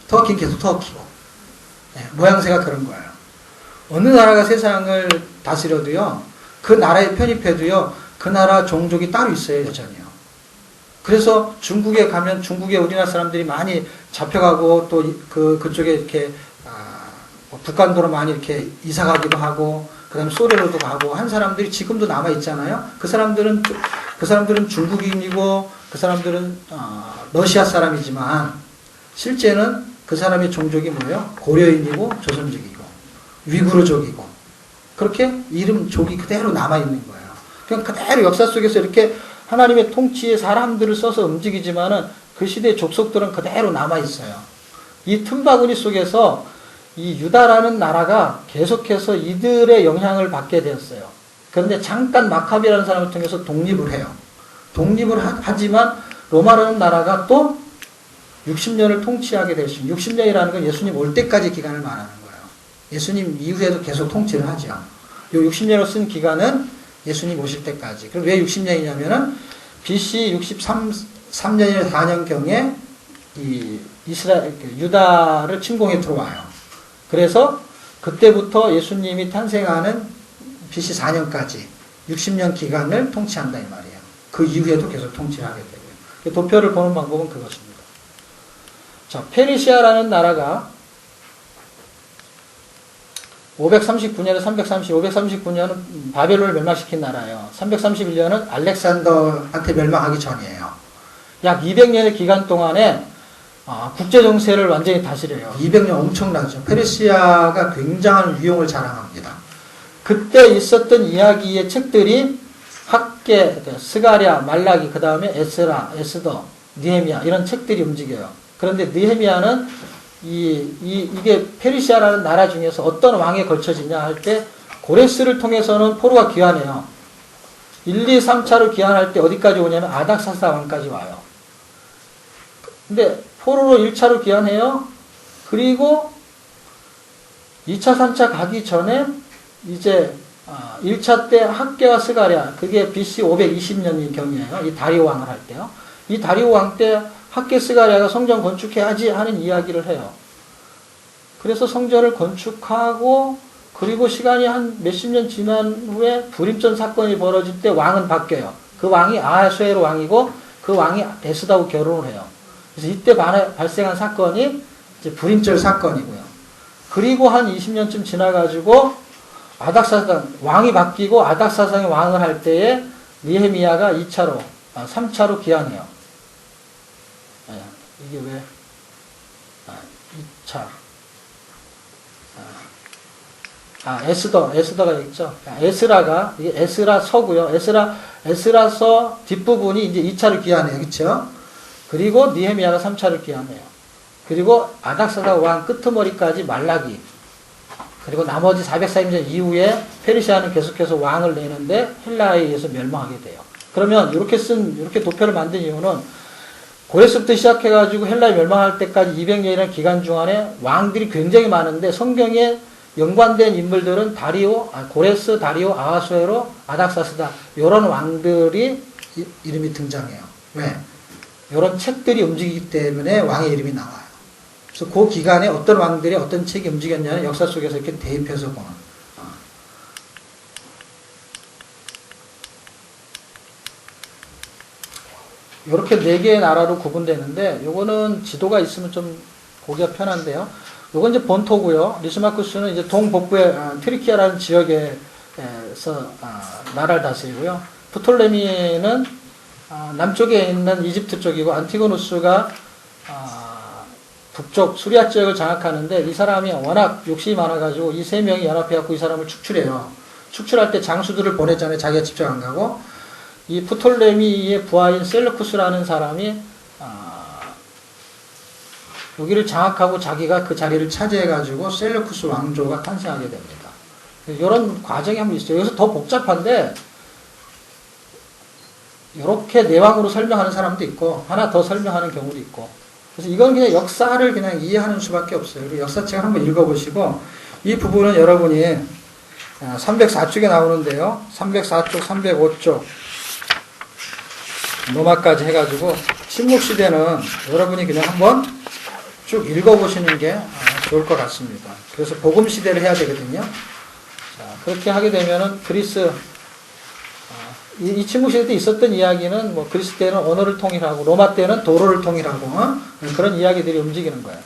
터키는 계속 터키고. 네, 모양새가 그런 거예요. 어느 나라가 세상을 다스려도요, 그 나라에 편입해도요, 그 나라 종족이 따로 있어요, 여전히요. 그래서 중국에 가면 중국에 우리나라 사람들이 많이 잡혀가고 또 그쪽에 이렇게, 북한도로 많이 이렇게 이사 가기도 하고, 그 다음에 소련으로도 가고 한 사람들이 지금도 남아있잖아요. 그 사람들은 중국인이고, 그 사람들은, 러시아 사람이지만, 실제는 그 사람의 종족이 뭐예요? 고려인이고, 조선족이고, 위구르족이고, 그렇게 족이 그대로 남아있는 거예요. 그냥 그대로 역사 속에서 이렇게 하나님의 통치에 사람들을 써서 움직이지만은 그 시대의 족속들은 그대로 남아있어요. 이 틈바구니 속에서 이 유다라는 나라가 계속해서 이들의 영향을 받게 되었어요. 그런데 잠깐 마카비라는 사람을 통해서 독립을 해요. 독립을 하지만 로마라는 나라가 또 60년을 통치하게 될 수 있는, 60년이라는 건 예수님 올 때까지 기간을 말하는 거예요. 예수님 이후에도 계속 통치를 하죠. 요 60년을 쓴 기간은 예수님 오실 때까지. 그럼 왜 60년이냐면은 BC 63년이나 4년경에 이 유다를 침공해 들어와요. 그래서 그때부터 예수님이 탄생하는 BC 4년까지 60년 기간을 통치한다 이 말이에요. 그 이후에도 계속 통치를 하게 되고요. 도표를 보는 방법은 그것입니다. 자, 페르시아라는 나라가 539년에 539년은 바벨론을 멸망시킨 나라예요. 331년은 알렉산더한테 멸망하기 전이에요. 약 200년의 기간 동안에 국제 정세를 완전히 다스려요. 200년 엄청나죠. 페르시아가 굉장한 위용을 자랑합니다. 그때 있었던 이야기의 책들이 학계, 스가랴, 말라기, 그 다음에 에스라, 에스더, 느헤미야 이런 책들이 움직여요. 그런데 느헤미야는 이게 페르시아라는 나라 중에서 어떤 왕에 걸쳐지냐 할 때 고레스를 통해서는 포로가 귀환해요. 1, 2, 3차로 귀환할 때 어디까지 오냐면 아닥사스다 왕까지 와요. 근데 포로로 1차로 귀환해요. 그리고 2차, 3차 가기 전에 이제 1차 때 학개와 스가랴, 그게 BC 520년의 경이에요. 이 다리오 왕을 할 때요. 이 다리오 왕 때 학개 스가랴가 성전 건축해야지 하는 이야기를 해요. 그래서 성전을 건축하고 그리고 시간이 한 몇십 년 지난 후에 불임전 사건이 벌어질 때 왕은 바뀌어요. 그 왕이 아하수에로 왕이고 그 왕이 에스다하고 결혼을 해요. 그래서 이때 발생한 사건이 이제 불임절 사건이고요. 그리고 한 20년쯤 지나가지고 아닥사상 왕이 바뀌고 아닥사상이 왕을 할 때에 느헤미야가 3차로 귀환해요. 이게 왜 2차 에스더가 있죠. 에스라가 이게 에스라서고요. 에스라서 뒷부분이 이제 2차를 귀환해요. 그렇죠? 그리고 느헤미야가 3차를 귀환해요. 그리고 아닥사다 왕 끄트머리까지 말라기. 그리고 나머지 440년 이후에 페르시아는 계속해서 왕을 내는데 헬라에 의해서 멸망하게 돼요. 그러면 이렇게 도표를 만든 이유는 고레스부터 시작해가지고 헬라에 멸망할 때까지 200년이라는 기간 중안에 왕들이 굉장히 많은데 성경에 연관된 인물들은 고레스, 다리오, 아하수에로, 아닥사스다 이런 왕들이 이름이 등장해요. 왜? 이런 책들이 움직이기 때문에 왕의 이름이 나와요. 그래서 그 기간에 어떤 왕들이 어떤 책이 움직였냐는 역사 속에서 이렇게 대입해서 보는. 이렇게 4개의 나라로 구분되는데, 요거는 지도가 있으면 좀 보기가 편한데요. 요건 이제 본토고요. 리스마쿠스는 이제 동북부의 트리키아라는 지역에서 나라를 다스리고요. 프톨레미는 남쪽에 있는 이집트 쪽이고, 안티고누스가 북쪽 수리아 지역을 장악하는데, 이 사람이 워낙 욕심이 많아가지고 이 3명이 연합해갖고 이 사람을 축출해요. 축출할 때 장수들을 보냈잖아요. 자기가 직접 안 가고. 이 프톨레미의 부하인 셀루쿠스라는 사람이 여기를 장악하고 자기가 그 자리를 차지해가지고 셀루쿠스 왕조가 탄생하게 됩니다. 이런 과정이 한번 있어요. 여기서 더 복잡한데 이렇게 내왕으로 설명하는 사람도 있고 하나 더 설명하는 경우도 있고, 그래서 이건 그냥 역사를 그냥 이해하는 수밖에 없어요. 그리고 역사책을 한번 읽어보시고 이 부분은 여러분이 304쪽에 나오는데요. 304쪽, 305쪽 로마까지 해가지고 침묵시대는 여러분이 그냥 한번 쭉 읽어보시는 게 좋을 것 같습니다. 그래서 복음시대를 해야 되거든요. 자, 그렇게 하게 되면은 그리스, 이 침묵시대 때 있었던 이야기는 뭐 그리스 때는 언어를 통일하고 로마 때는 도로를 통일하고 그런 이야기들이 움직이는 거예요.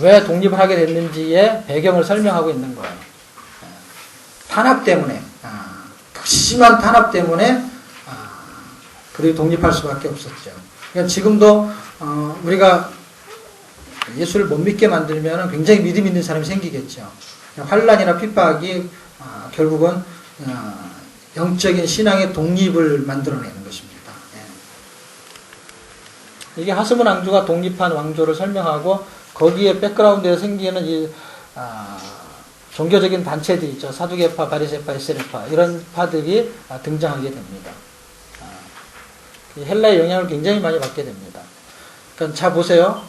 왜 독립을 하게 됐는지의 배경을 설명하고 있는 거예요. 탄압 때문에, 극심한 탄압 때문에 그들이 독립할 수밖에 없었죠. 그러니까 지금도 우리가 예수를 못 믿게 만들면 굉장히 믿음 있는 사람이 생기겠죠. 환난이나 핍박이 결국은 영적인 신앙의 독립을 만들어내는 것입니다. 이게 하스문 왕조가 독립한 왕조를 설명하고 거기에 백그라운드에 생기는 이 종교적인 단체들이 있죠. 사두개파, 바리새파, 에세레파 이런 파들이 등장하게 됩니다. 헬라의 영향을 굉장히 많이 받게 됩니다. 그러니까 자 보세요.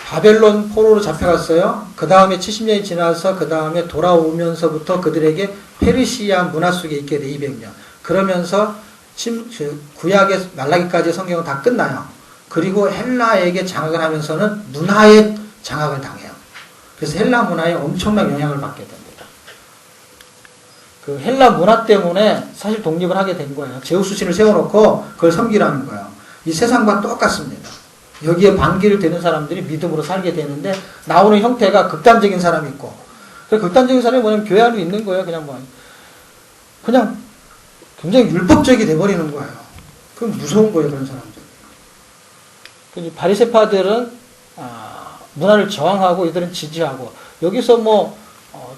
바벨론 포로로 잡혀갔어요. 그 다음에 70년이 지나서 그 다음에 돌아오면서부터 그들에게 페르시아 문화 속에 있게 돼 200년. 그러면서 구약의 말라기까지 성경은 다 끝나요. 그리고 헬라에게 장악을 하면서는 문화의 장악을 당해요. 그래서 헬라 문화에 엄청난 영향을 받게 됩니다. 그 헬라 문화 때문에 사실 독립을 하게 된 거예요. 제우스 신을 세워놓고 그걸 섬기라는 거예요. 이 세상과 똑같습니다. 여기에 반기를 드는 사람들이 믿음으로 살게 되는데 나오는 형태가 극단적인 사람이 있고, 그 극단적인 사람이 뭐냐면 교회 안에 있는 거예요. 그냥 굉장히 율법적이 돼버리는 거예요. 그건 무서운 거예요, 그런 사람들. 바리새파들은 문화를 저항하고 이들은 지지하고, 여기서 뭐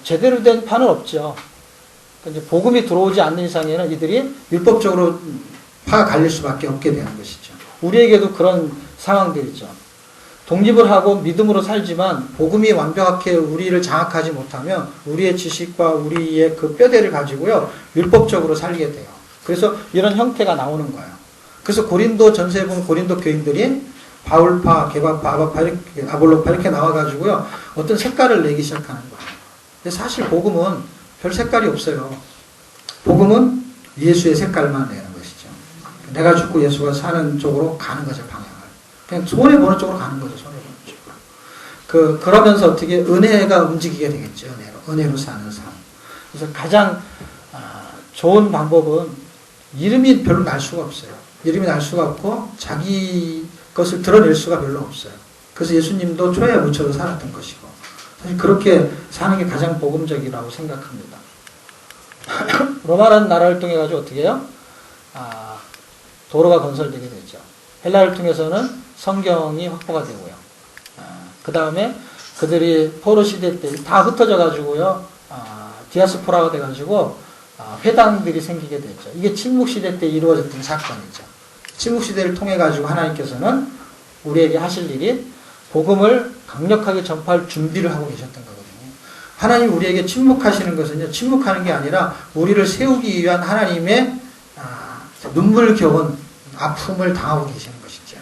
제대로 된 판은 없죠. 이제 복음이 들어오지 않는 이상에는 이들이 율법적으로 파가 갈릴 수밖에 없게 되는 것이죠. 우리에게도 그런 상황들이 있죠. 독립을 하고 믿음으로 살지만 복음이 완벽하게 우리를 장악하지 못하면 우리의 지식과 우리의 그 뼈대를 가지고요, 율법적으로 살게 돼요. 그래서 이런 형태가 나오는 거예요. 그래서 고린도 전서에 보면 고린도 교인들이 바울파, 게바파, 아바파, 아볼로파 이렇게 나와가지고요, 어떤 색깔을 내기 시작하는 거예요. 근데 사실 복음은 별 색깔이 없어요. 복음은 예수의 색깔만 내는 것이죠. 내가 죽고 예수가 사는 쪽으로 가는 거죠, 방향을. 그냥 손해보는 쪽으로 가는 거죠, 손해보는 쪽으로. 그러면서 어떻게 은혜가 움직이게 되겠죠, 은혜로 사는 삶. 그래서 가장 좋은 방법은 이름이 별로 날 수가 없어요. 이름이 날 수가 없고 자기 것을 드러낼 수가 별로 없어요. 그래서 예수님도 초야 무처로 살았던 것이고, 사실 그렇게 사는 게 가장 복음적이라고 생각합니다. 로마라는 나라를 통해 가지고 어떻게 해요? 도로가 건설되게 되죠. 헬라를 통해서는 성경이 확보가 되고요. 그 다음에 그들이 포로 시대 때 다 흩어져 가지고요, 디아스포라가 돼 가지고 회당들이 생기게 됐죠. 이게 침묵 시대 때 이루어졌던 사건이죠. 침묵 시대를 통해 가지고 하나님께서는 우리에게 하실 일이 복음을 강력하게 전파할 준비를 하고 계셨던 거거든요. 하나님 우리에게 침묵하시는 것은요, 침묵하는 게 아니라 우리를 세우기 위한 하나님의 눈물겨운 아픔을 당하고 계시는 것이죠.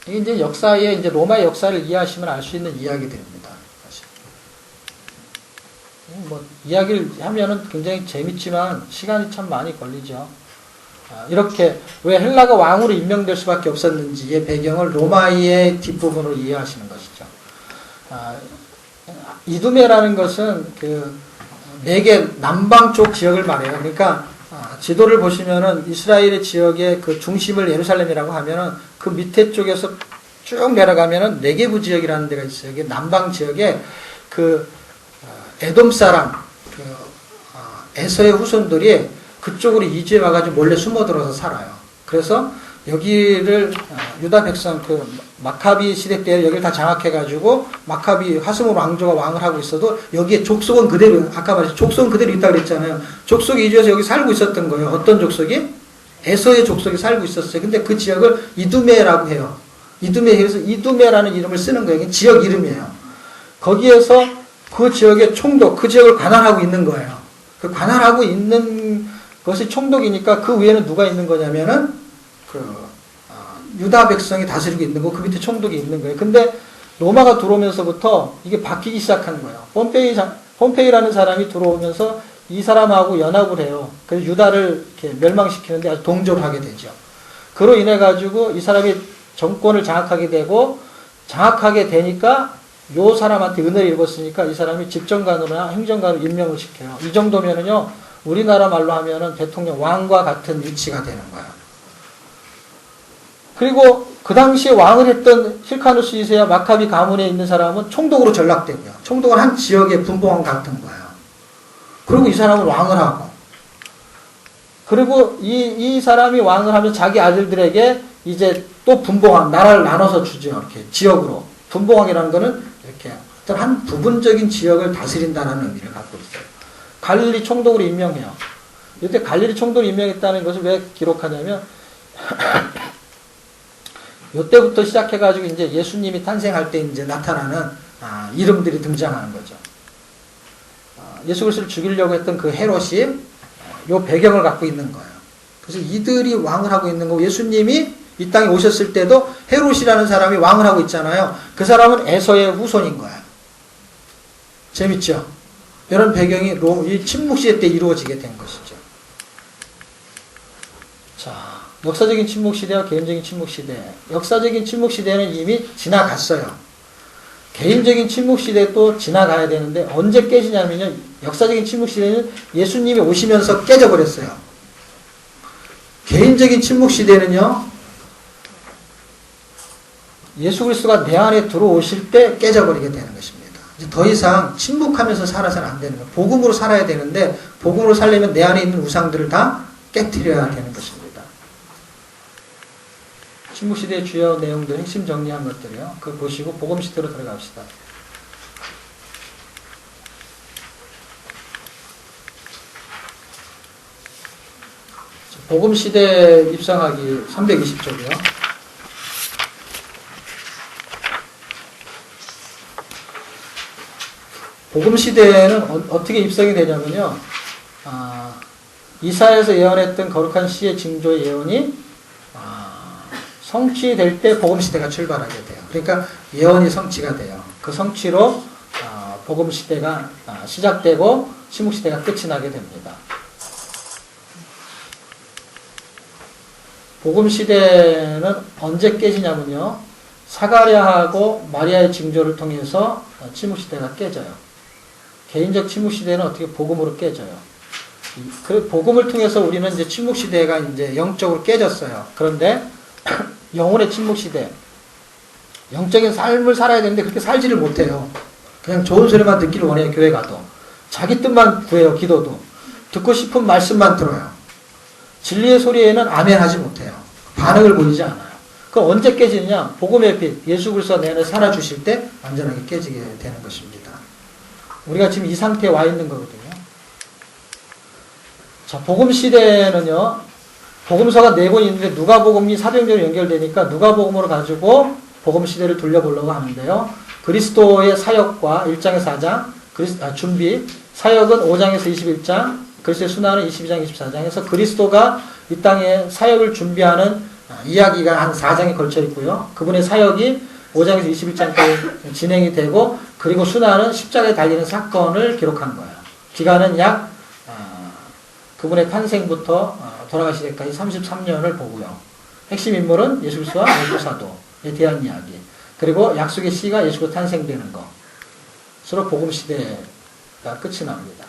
이게 이제 역사에, 이제 로마의 역사를 이해하시면 알 수 있는 이야기들입니다. 사실. 뭐, 이야기를 하면은 굉장히 재밌지만 시간이 참 많이 걸리죠. 이렇게 왜 헬라가 왕으로 임명될 수밖에 없었는지의 배경을 로마의 뒷부분으로 이해하시는 것이죠. 이두메라는 것은 그 네개 남방 쪽 지역을 말해요. 그러니까 지도를 보시면은 이스라엘의 지역의 그 중심을 예루살렘이라고 하면은 그 밑에 쪽에서 쭉 내려가면은 네게부 지역이라는 데가 있어요. 이게 남방 지역에 그 에돔 사람, 에서의 후손들이 그쪽으로 이주해 와가지고 몰래 숨어들어서 살아요. 그래서 여기를 유다 백성 그 마카비 시대 때 여기를 다 장악해가지고 마카비 하스몬 왕조가 왕을 하고 있어도 여기에 족속은 그대로, 아까 말했죠, 족속은 그대로 있다고 그랬잖아요. 족속이 이주해서 여기 살고 있었던 거예요. 어떤 족속이? 에서의 족속이 살고 있었어요. 근데 그 지역을 이두메라고 해요. 이두메에서 이두메라는 이름을 쓰는 거예요. 지역 이름이에요. 거기에서 그 지역의 총독, 그 지역을 관할하고 있는 거예요. 그 관할하고 있는 것이 총독이니까 그 위에는 누가 있는 거냐면은 유다 백성이 다스리고 있는 거, 그 밑에 총독이 있는 거예요. 근데 로마가 들어오면서부터 이게 바뀌기 시작하는 거예요. 폼페이라는 사람이 들어오면서 이 사람하고 연합을 해요. 그래서 유다를 이렇게 멸망시키는데 아주 동조를 하게 되죠. 그로 인해 가지고 이 사람이 정권을 장악하게 되고, 장악하게 되니까 요 사람한테 은혜를 입었으니까 이 사람이 집정관으로나 행정관으로 임명을 시켜요. 이 정도면은요, 우리나라 말로 하면은 대통령 왕과 같은 위치가 되는 거예요. 그리고 그 당시에 왕을 했던 힐카누스 2세와 마카비 가문에 있는 사람은 총독으로 전락되고요. 총독은 한 지역의 분봉왕 같은 거예요. 그리고 이 사람은 왕을 하고, 그리고 이 사람이 왕을 하면 자기 아들들에게 이제 또 분봉왕, 나라를 나눠서 주죠. 이렇게 지역으로. 분봉왕이라는 거는 이렇게 어떤 한 부분적인 지역을 다스린다는 의미를 갖고 있어요. 갈릴리 총독으로 임명해요. 이때 갈릴리 총독으로 임명했다는 것을 왜 기록하냐면, 이때부터 시작해가지고 이제 예수님이 탄생할 때 이제 나타나는 이름들이 등장하는 거죠. 예수 그리스도를 죽이려고 했던 그 헤롯이 요 배경을 갖고 있는 거예요. 그래서 이들이 왕을 하고 있는 거고, 예수님이 이 땅에 오셨을 때도 헤롯이라는 사람이 왕을 하고 있잖아요. 그 사람은 에서의 후손인 거예요. 재밌죠? 이런 배경이 이 침묵시대 때 이루어지게 된 것이죠. 자, 역사적인 침묵시대와 개인적인 침묵시대. 역사적인 침묵시대는 이미 지나갔어요. 개인적인 침묵시대도 지나가야 되는데 언제 깨지냐면요, 역사적인 침묵시대는 예수님이 오시면서 깨져버렸어요. 개인적인 침묵시대는요, 예수 그리스도가 내 안에 들어오실 때 깨져버리게 되는 것입니다. 이제 더 이상 침묵하면서 살아서는 안 되는 거예요. 복음으로 살아야 되는데, 복음으로 살려면 내 안에 있는 우상들을 다 깨트려야 되는 것입니다. 침묵시대의 주요 내용들, 핵심 정리한 것들이요. 그걸 보시고 복음시대로 들어갑시다. 복음시대 입성하기 320쪽이요. 복음시대에는 어떻게 입성이 되냐면요. 이사야에서 예언했던 거룩한 시의 징조의 예언이 성취될 때 복음시대가 출발하게 돼요. 그러니까 예언이 성취가 돼요. 그 성취로 복음시대가 시작되고 침묵시대가 끝이 나게 됩니다. 복음시대는 언제 깨지냐면요. 사가랴하고 마리아의 징조를 통해서 침묵시대가 깨져요. 개인적 침묵시대는 어떻게 복음으로 깨져요. 그 복음을 통해서 우리는 이제 침묵시대가 이제 영적으로 깨졌어요. 그런데 영혼의 침묵시대, 영적인 삶을 살아야 되는데 그렇게 살지를 못해요. 그냥 좋은 소리만 듣기를 원해요. 교회 가도. 자기 뜻만 구해요. 기도도. 듣고 싶은 말씀만 들어요. 진리의 소리에는 아멘 하지 못해요. 반응을 보이지 않아요. 그럼 언제 깨지느냐? 복음의 빛, 예수 그리스도가 내 안에 살아주실 때 완전하게 깨지게 되는 것입니다. 우리가 지금 이 상태에 와 있는 거거든요. 자, 복음 시대는요. 복음서가 4권 있는데 누가복음이 사도행전으로 연결되니까 누가복음으로 가지고 복음 시대를 돌려보려고 하는데요. 그리스도의 사역과 1장에서 4장, 준비, 사역은 5장에서 21장, 그리스도의 순환은 22장, 24장에서 그리스도가 이 땅에 사역을 준비하는 이야기가 한 4장에 걸쳐 있고요. 그분의 사역이 5장에서 21장까지 진행이 되고, 그리고 순환은 십자가에 달리는 사건을 기록한 거예요. 기간은 약 그분의 탄생부터 돌아가실 때까지 33년을 보고요. 핵심 인물은 예수 그리스도와 열두 사도에 대한 이야기. 그리고 약속의 씨가 예수가 탄생되는 거. 서로 복음 시대가 끝이 납니다.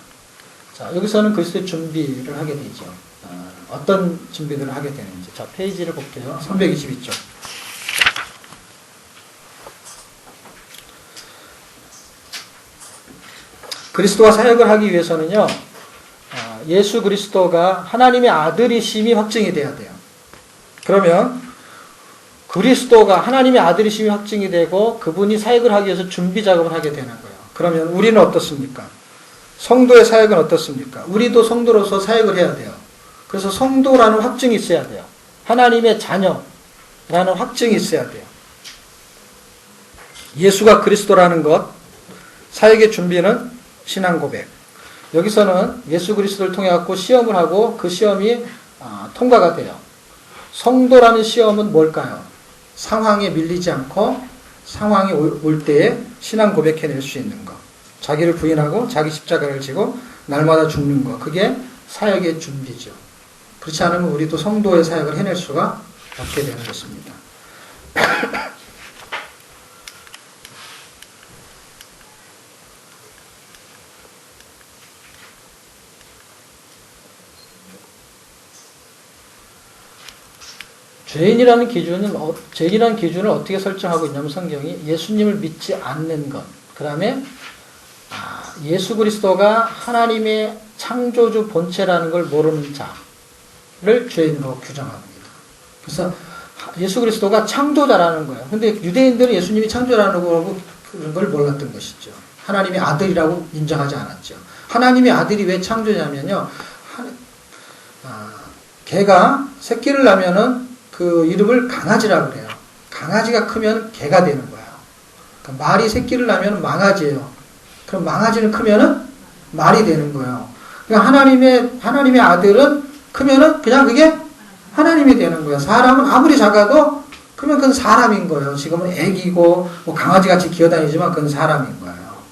자, 여기서는 그리스도의 준비를 하게 되죠. 어떤 준비들을 하게 되는지. 자, 페이지를 볼게요. 322쪽. 그리스도와 사역을 하기 위해서는요, 예수 그리스도가 하나님의 아들이심이 확증이 돼야 돼요. 그러면 그리스도가 하나님의 아들이심이 확증이 되고 그분이 사역을 하기 위해서 준비 작업을 하게 되는 거예요. 그러면 우리는 어떻습니까? 성도의 사역은 어떻습니까? 우리도 성도로서 사역을 해야 돼요. 그래서 성도라는 확증이 있어야 돼요. 하나님의 자녀라는 확증이 있어야 돼요. 예수가 그리스도라는 것, 사역의 준비는 신앙 고백. 여기서는 예수 그리스도를 통해 갖고 시험을 하고 그 시험이 통과가 돼요. 성도라는 시험은 뭘까요? 상황에 밀리지 않고 상황이 올 때에 신앙 고백해낼 수 있는 것. 자기를 부인하고 자기 십자가를 지고 날마다 죽는 것. 그게 사역의 준비죠. 그렇지 않으면 우리도 성도의 사역을 해낼 수가 없게 되는 것입니다. 죄인이라는 기준을 어떻게 설정하고 있냐면 성경이 예수님을 믿지 않는 것. 그 다음에 예수 그리스도가 하나님의 창조주 본체라는 걸 모르는 자를 죄인으로 규정합니다. 그래서 예수 그리스도가 창조자라는 거예요. 근데 유대인들은 예수님이 창조자라는 걸 몰랐던 것이죠. 하나님의 아들이라고 인정하지 않았죠. 하나님의 아들이 왜 창조냐면요. 개가 새끼를 낳으면은 그 이름을 강아지라고 그래요. 강아지가 크면 개가 되는 거예요. 그러니까 말이 새끼를 낳으면 망아지예요. 그럼 망아지는 크면은 말이 되는 거예요. 그러니까 하나님의 아들은 크면은 그냥 그게 하나님이 되는 거예요. 사람은 아무리 작아도 크면 그건 사람인 거예요. 지금은 애기고 뭐 강아지같이 기어다니지만 그건 사람인 거예요.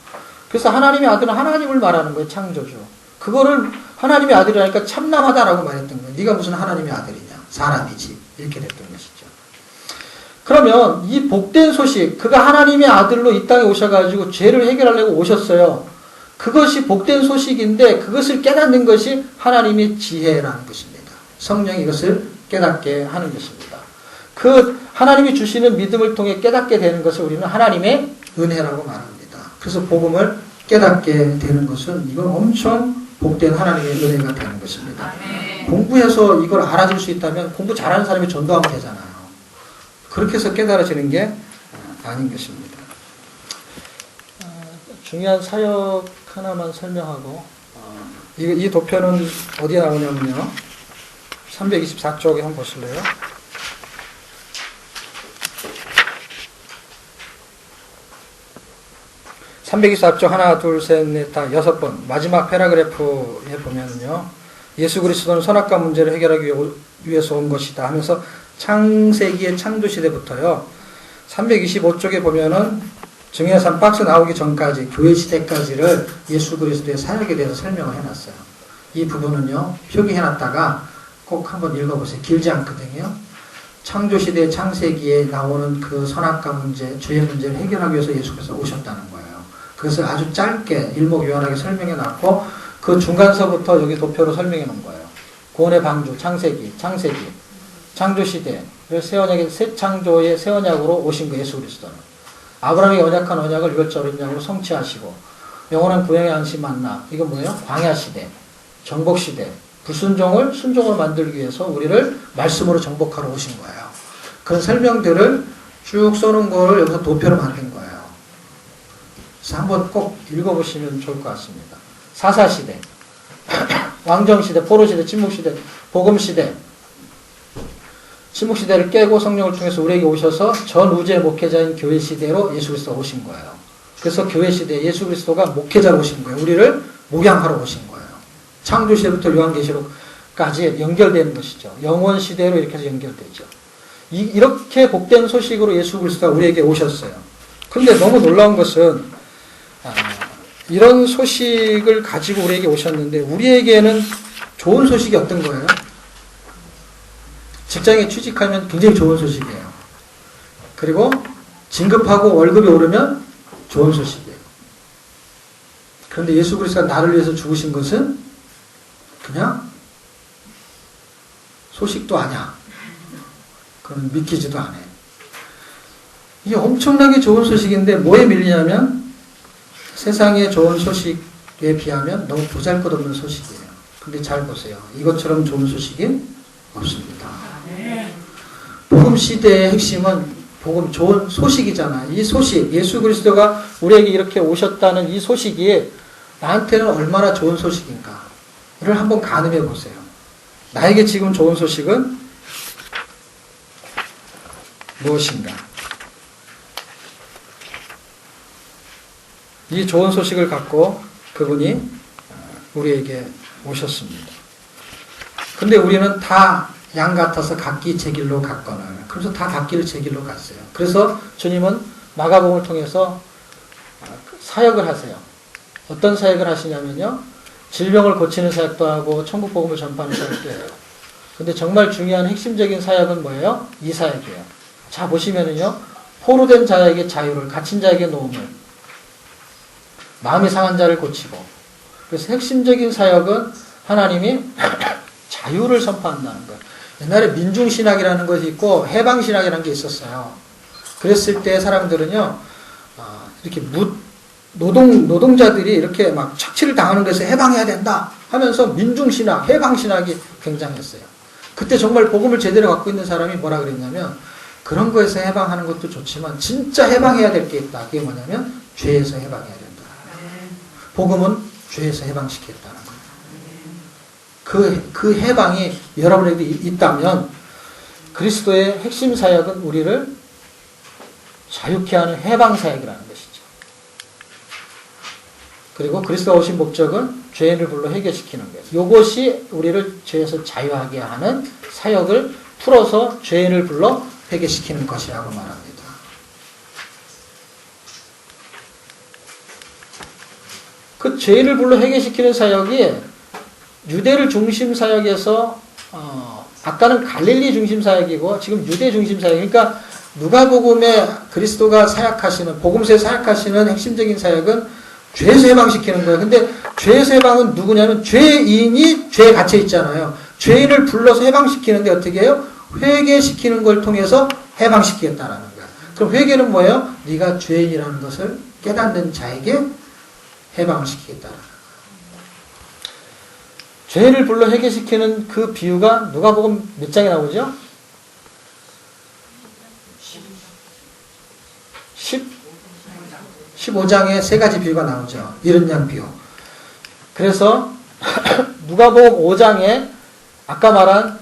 그래서 하나님의 아들은 하나님을 말하는 거예요. 창조주. 그거를 하나님의 아들이라니까 참남하다라고 말했던 거예요. 네가 무슨 하나님의 아들이냐. 사람이지. 이렇게 됐던 것이죠. 그러면 이 복된 소식, 그가 하나님의 아들로 이 땅에 오셔가지고 죄를 해결하려고 오셨어요. 그것이 복된 소식인데 그것을 깨닫는 것이 하나님의 지혜라는 것입니다. 성령이 이것을 깨닫게 하는 것입니다. 그 하나님이 주시는 믿음을 통해 깨닫게 되는 것을 우리는 하나님의 은혜라고 말합니다. 그래서 복음을 깨닫게 되는 것은 이건 엄청 복된 하나님의 은혜가 되는 것입니다. 공부해서 이걸 알아줄 수 있다면 공부 잘하는 사람이 전도하면 되잖아요. 그렇게 해서 깨달아지는 게 아닌 것입니다. 중요한 사역 하나만 설명하고 이 도표는 어디에 나오냐면요. 324쪽에 한번 보실래요? (324쪽) 하나 둘 셋 넷 다 6번 마지막 패러그래프에 보면은요, 예수 그리스도는 선악과 문제를 해결하기 위해서 온 것이다 하면서 창세기의 창조시대부터요, 325쪽에 보면은 증인의 삶 박스 나오기 전까지 교회 시대까지를 예수 그리스도의 사역에 대해서 설명을 해놨어요. 이 부분은요 표기해놨다가 꼭 한번 읽어보세요. 길지 않거든요. 창조시대 창세기에 나오는 그 선악과 문제, 죄의 문제를 해결하기 위해서 예수께서 오셨다는 거예요. 그것을 아주 짧게 일목요연하게 설명해놨고, 그 중간서부터 여기 도표로 설명해놓은 거예요. 구원의 방주, 창세기, 창조시대, 새 언약의 새 창조의 새 언약으로 오신 거 예수 그리스도는. 아브라함이 언약한 언약을 유월절 언약으로 성취하시고, 영원한 구약의 안식 만나, 이건 뭐예요? 광야시대, 정복시대, 불순종을 순종으로 만들기 위해서 우리를 말씀으로 정복하러 오신 거예요. 그런 설명들을 쭉 써놓은 걸 여기서 도표로 만든 거예요. 그래서 한번 꼭 읽어보시면 좋을 것 같습니다. 사사시대, 왕정시대, 포로시대, 침묵시대, 복음시대, 침묵시대를 깨고 성령을 통해서 우리에게 오셔서 전 우주의 목회자인 교회 시대로 예수 그리스도가 오신 거예요. 그래서 교회 시대에 예수 그리스도가 목회자로 오신 거예요. 우리를 목양하러 오신 거예요. 창조시대부터 요한계시록까지 연결되는 것이죠. 영원시대로 이렇게 해서 연결되죠. 이렇게 복된 소식으로 예수 그리스도가 우리에게 오셨어요. 그런데 너무 놀라운 것은 이런 소식을 가지고 우리에게 오셨는데 우리에게는 좋은 소식이 어떤 거예요? 직장에 취직하면 굉장히 좋은 소식이에요. 그리고 진급하고 월급이 오르면 좋은 소식이에요. 그런데 예수 그리스도가 나를 위해서 죽으신 것은 그냥 소식도 아니야. 그건 믿기지도 않아. 이게 엄청나게 좋은 소식인데 뭐에 밀리냐면 세상의 좋은 소식에 비하면 너무 보잘것없는 소식이에요. 근데 잘 보세요. 이것처럼 좋은 소식이 없습니다. 복음 시대의 핵심은 복음 좋은 소식이잖아. 이 소식, 예수 그리스도가 우리에게 이렇게 오셨다는 이 소식이 나한테는 얼마나 좋은 소식인가를 한번 가늠해 보세요. 나에게 지금 좋은 소식은 무엇인가? 이 좋은 소식을 갖고 그분이 우리에게 오셨습니다. 근데 우리는 다 양 같아서 각기 제 길로 갔거늘. 그래서 다 각기 제 길로 갔어요. 그래서 주님은 마가복음을 통해서 사역을 하세요. 어떤 사역을 하시냐면요, 질병을 고치는 사역도 하고 천국복음을 전파하는 사역도 해요. 근데 정말 중요한 핵심적인 사역은 뭐예요? 이 사역이에요. 자 보시면은요, 포로된 자에게 자유를, 갇힌 자에게 노음을, 마음이 상한 자를 고치고. 그래서 핵심적인 사역은 하나님이 자유를 선포한다는 거예요. 옛날에 민중신학이라는 것이 있고 해방신학이라는 게 있었어요. 그랬을 때 사람들은요, 이렇게 노동자들이 이렇게 막 착취를 당하는 것에서 해방해야 된다 하면서 민중신학, 해방신학이 굉장했어요. 그때 정말 복음을 제대로 갖고 있는 사람이 뭐라 그랬냐면, 그런 거에서 해방하는 것도 좋지만 진짜 해방해야 될 게 있다. 그게 뭐냐면 죄에서 해방해야 된다. 복음은 죄에서 해방시키겠다는 거예요. 그 해방이 여러분에게 있다면 그리스도의 핵심 사역은 우리를 자유케 하는 해방 사역이라는 것이죠. 그리고 그리스도가 오신 목적은 죄인을 불러 해결시키는 거예요. 이것이 우리를 죄에서 자유하게 하는 사역을 풀어서 죄인을 불러 회개시키는 것이라고 말합니다. 그 죄인을 불러 회개시키는 사역이 유대를 중심 사역에서 아까는 갈릴리 중심 사역이고 지금 유대 중심 사역. 그러니까 누가복음에 그리스도가 사역하시는, 복음서에 사역하시는 핵심적인 사역은 죄에서 해방시키는 거예요. 근데 죄에서 해방은 누구냐면 죄인이 죄에 갇혀 있잖아요. 죄인을 불러서 해방시키는데 어떻게 해요? 회개시키는 걸 통해서 해방시키겠다라는 거예요. 그럼 회개는 뭐예요? 네가 죄인이라는 것을 깨닫는 자에게 해방을 시키겠다라는 거예요. 죄를 불러 해결시키는 그 비유가 누가복음 몇 장에 나오죠? 15장에 세 가지 비유가 나오죠. 이른 양 비유. 그래서 누가복음 5장에 아까 말한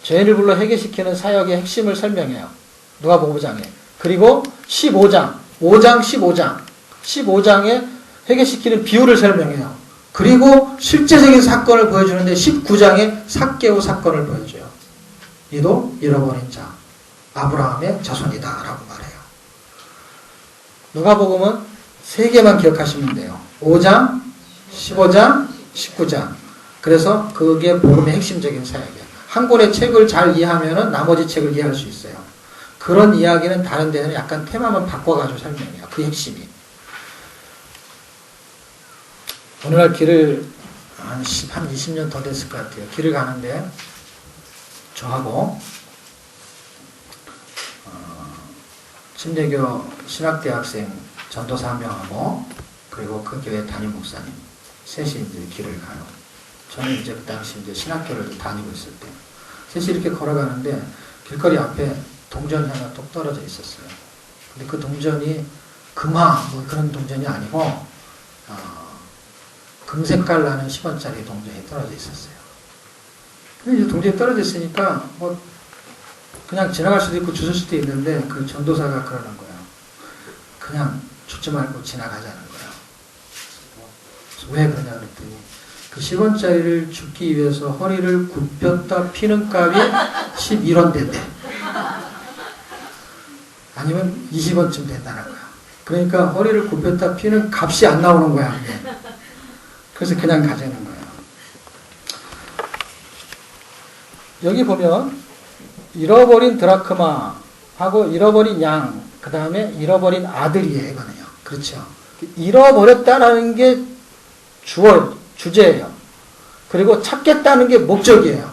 죄인을 불러 회개시키는 사역의 핵심을 설명해요. 누가복음 5장에. 그리고 15장, 5장, 15장. 15장에 회개시키는 비유를 설명해요. 그리고 실제적인 사건을 보여주는데 19장에 삭개오 사건을 보여줘요. 이도 잃어버린 자, 아브라함의 자손이다 라고 말해요. 누가복음은 3개만 기억하시면 돼요. 5장, 15장, 19장. 그래서 그게 복음의 핵심적인 사역이에요. 한 권의 책을 잘 이해하면 나머지 책을 이해할 수 있어요. 그런 이야기는 다른 데는 약간 테마만 바꿔가지고 설명해요. 그 핵심이. 오늘날 길을 한 20년 더 됐을 것 같아요. 길을 가는데 저하고 침례교 신학대학생 전도사 한 명하고 그리고 그 교회 담임 목사님 셋이 이제 길을 가요. 저는 이제 그 당시 이제 신학교를 다니고 있을 때 셋이 이렇게 걸어가는데 길거리 앞에 동전이 하나 뚝 떨어져 있었어요. 근데 그 동전이 금화 뭐 그런 동전이 아니고 금색깔 나는 10원짜리 동전이 떨어져 있었어요. 근데 이제 동전이 떨어져 있으니까 뭐 그냥 지나갈 수도 있고 주술 수도 있는데 그 전도사가 그러는 거예요. 그냥 줍지 말고 지나가자는 거예요. 왜 그러냐 그랬더니 그 10원짜리를 줍기 위해서 허리를 굽혔다 피는 값이 11원 된대. 아니면 20원쯤 된다는 거야. 그러니까 허리를 굽혔다 피는 값이 안 나오는 거야. 그래서 그냥 가자는 거예요. 여기 보면 잃어버린 드라크마하고 잃어버린 양, 그 다음에 잃어버린 아들이에요. 이거는요. 그렇죠. 잃어버렸다라는 게 주제예요. 그리고 찾겠다는 게 목적이에요.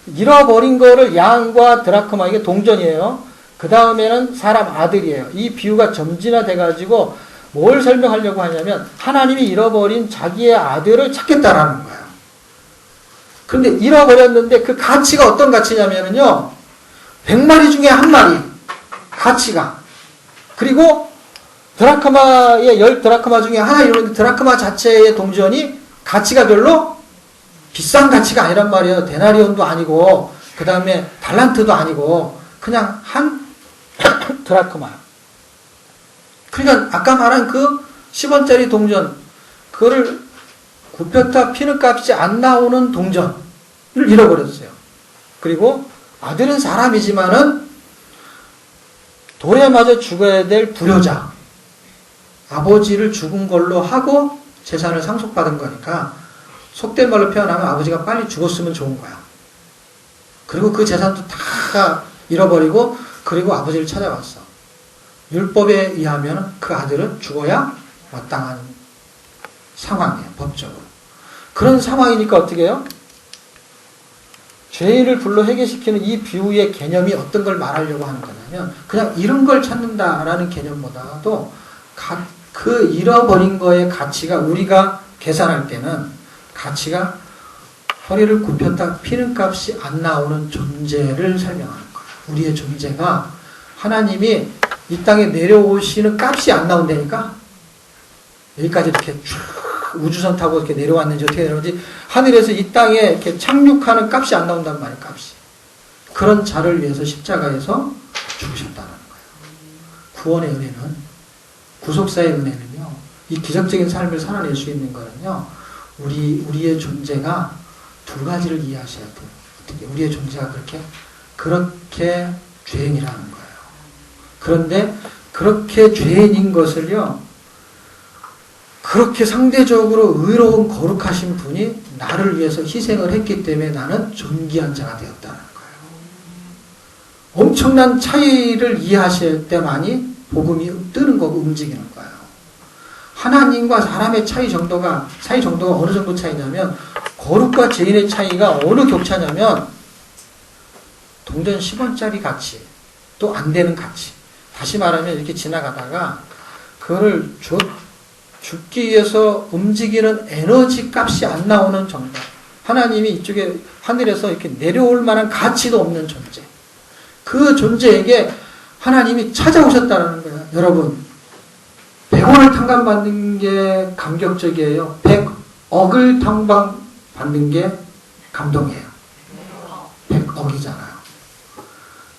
잃어버린 거를 양과 드라크마, 이게 동전이에요. 그 다음에는 사람 아들이에요. 이 비유가 점진화돼가지고 뭘 설명하려고 하냐면 하나님이 잃어버린 자기의 아들을 찾겠다라는 거예요. 그런데 잃어버렸는데 그 가치가 어떤 가치냐면요. 100마리 중에 1마리 가치가. 그리고 드라크마의 10드라크마 중에 하나 이런 드라크마 자체의 동전이 가치가 별로 비싼 가치가 아니란 말이에요. 데나리온도 아니고 그 다음에 달란트도 아니고 그냥 한 드라크마. 그러니까 아까 말한 그 10원짜리 동전 그거를 굽혔다 피는 값이 안 나오는 동전을 잃어버렸어요. 그리고 아들은 사람이지만은 돌에 맞아 죽어야 될 불효자. 아버지를 죽은 걸로 하고 재산을 상속받은 거니까 속된 말로 표현하면 아버지가 빨리 죽었으면 좋은 거야. 그리고 그 재산도 다 잃어버리고 그리고 아버지를 찾아왔어. 율법에 의하면 그 아들은 죽어야 마땅한 상황이에요. 법적으로. 그런 상황이니까 어떻게 해요? 죄인을 불러 회개시키는 이 비유의 개념이 어떤 걸 말하려고 하는 거냐면 그냥 잃은 걸 찾는다라는 개념보다도 그 잃어버린 거의 가치가 우리가 계산할 때는 가치가 허리를 굽혔다 피는 값이 안 나오는 존재를 설명하는 거예요. 우리의 존재가 하나님이 이 땅에 내려오시는 값이 안 나온다니까? 여기까지 이렇게 쭉 우주선 타고 이렇게 내려왔는지 어떻게 내려오는지 하늘에서 이 땅에 이렇게 착륙하는 값이 안 나온단 말이에요. 값이. 그런 자를 위해서 십자가에서 죽으셨다는 거예요. 구원의 은혜는, 구속사의 은혜는요, 이 기적적인 삶을 살아낼 수 있는 거는요, 우리의 존재가 두 가지를 이해하셔야 돼요. 어떻게? 우리의 존재가 그렇게 죄인이라는 거예요. 그런데 그렇게 죄인인 것을요, 그렇게 상대적으로 의로운 거룩하신 분이 나를 위해서 희생을 했기 때문에 나는 존귀한 자가 되었다는 거예요. 엄청난 차이를 이해하실 때만이 복음이 뜨는 거고 움직이는 거예요. 하나님과 사람의 차이 정도가 어느 정도 차이냐면 거룩과 죄인의 차이가 어느 격차냐면 동전 10원짜리 가치 또 안 되는 가치. 다시 말하면 이렇게 지나가다가 그거를 죽기 위해서 움직이는 에너지 값이 안 나오는 정도. 하나님이 이쪽에 하늘에서 이렇게 내려올 만한 가치도 없는 존재. 그 존재에게 하나님이 찾아오셨다는 거예요. 여러분, 100원을 탕감받는 게 감격적이에요. 100억을 탕감받는 게 감동이에요. 100억이잖아.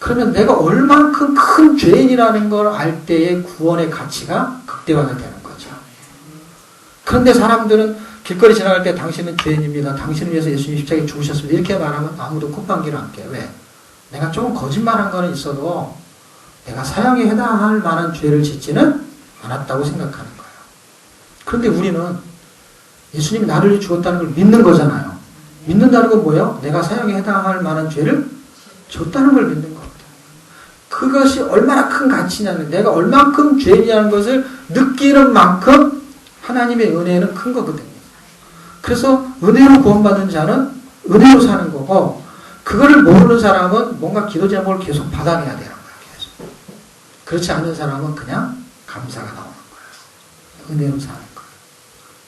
그러면 내가 얼만큼 큰 죄인이라는 걸 알 때의 구원의 가치가 극대화가 되는 거죠. 그런데 사람들은 길거리 지나갈 때 당신은 죄인입니다. 당신을 위해서 예수님 십자가에 죽으셨습니다. 이렇게 말하면 아무도 콧방귀를 안 껴요. 왜? 내가 조금 거짓말한 거는 있어도 내가 사형에 해당할 만한 죄를 짓지는 않았다고 생각하는 거예요. 그런데 우리는 예수님이 나를 위해 죽었다는 걸 믿는 거잖아요. 믿는다는 건 뭐예요? 내가 사형에 해당할 만한 죄를 졌다는 걸 믿는 겁니다. 그것이 얼마나 큰 가치냐면 내가 얼만큼 죄인이라는 것을 느끼는 만큼 하나님의 은혜는 큰 거거든요. 그래서 은혜로 구원받은 자는 은혜로 사는 거고 그거를 모르는 사람은 뭔가 기도 제목을 계속 받아내야 되는 거예요. 계속. 그렇지 않은 사람은 그냥 감사가 나오는 거예요. 은혜로 사는 거예요.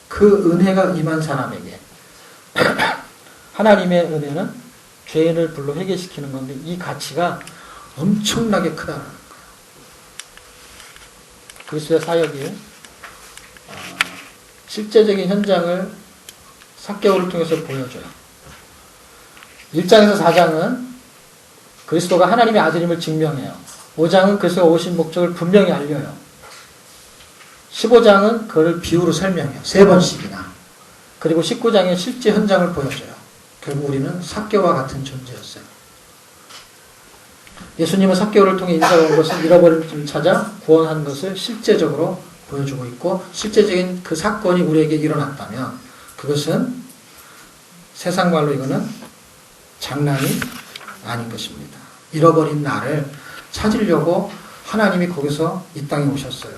그 은혜가 임한 사람에게 하나님의 은혜는 죄인을 불러 회개시키는 건데 이 가치가 엄청나게 크다는 거예요. 그리스도의 사역이 실제적인 현장을 삭개오를 통해서 보여줘요. 1장에서 4장은 그리스도가 하나님의 아들임을 증명해요. 5장은 그리스도가 오신 목적을 분명히 알려요. 15장은 그를 비유로 설명해요. 3번씩이나. 그리고 19장에 실제 현장을 보여줘요. 결국 우리는 삭개오와 같은 존재였어요. 예수님은 삭개오를 통해 인사가 온 것을 잃어버린 것을 찾아 구원한 것을 실제적으로 보여주고 있고 실제적인 그 사건이 우리에게 일어났다면 그것은 세상 말로 이거는 장난이 아닌 것입니다. 잃어버린 나를 찾으려고 하나님이 거기서 이 땅에 오셨어요.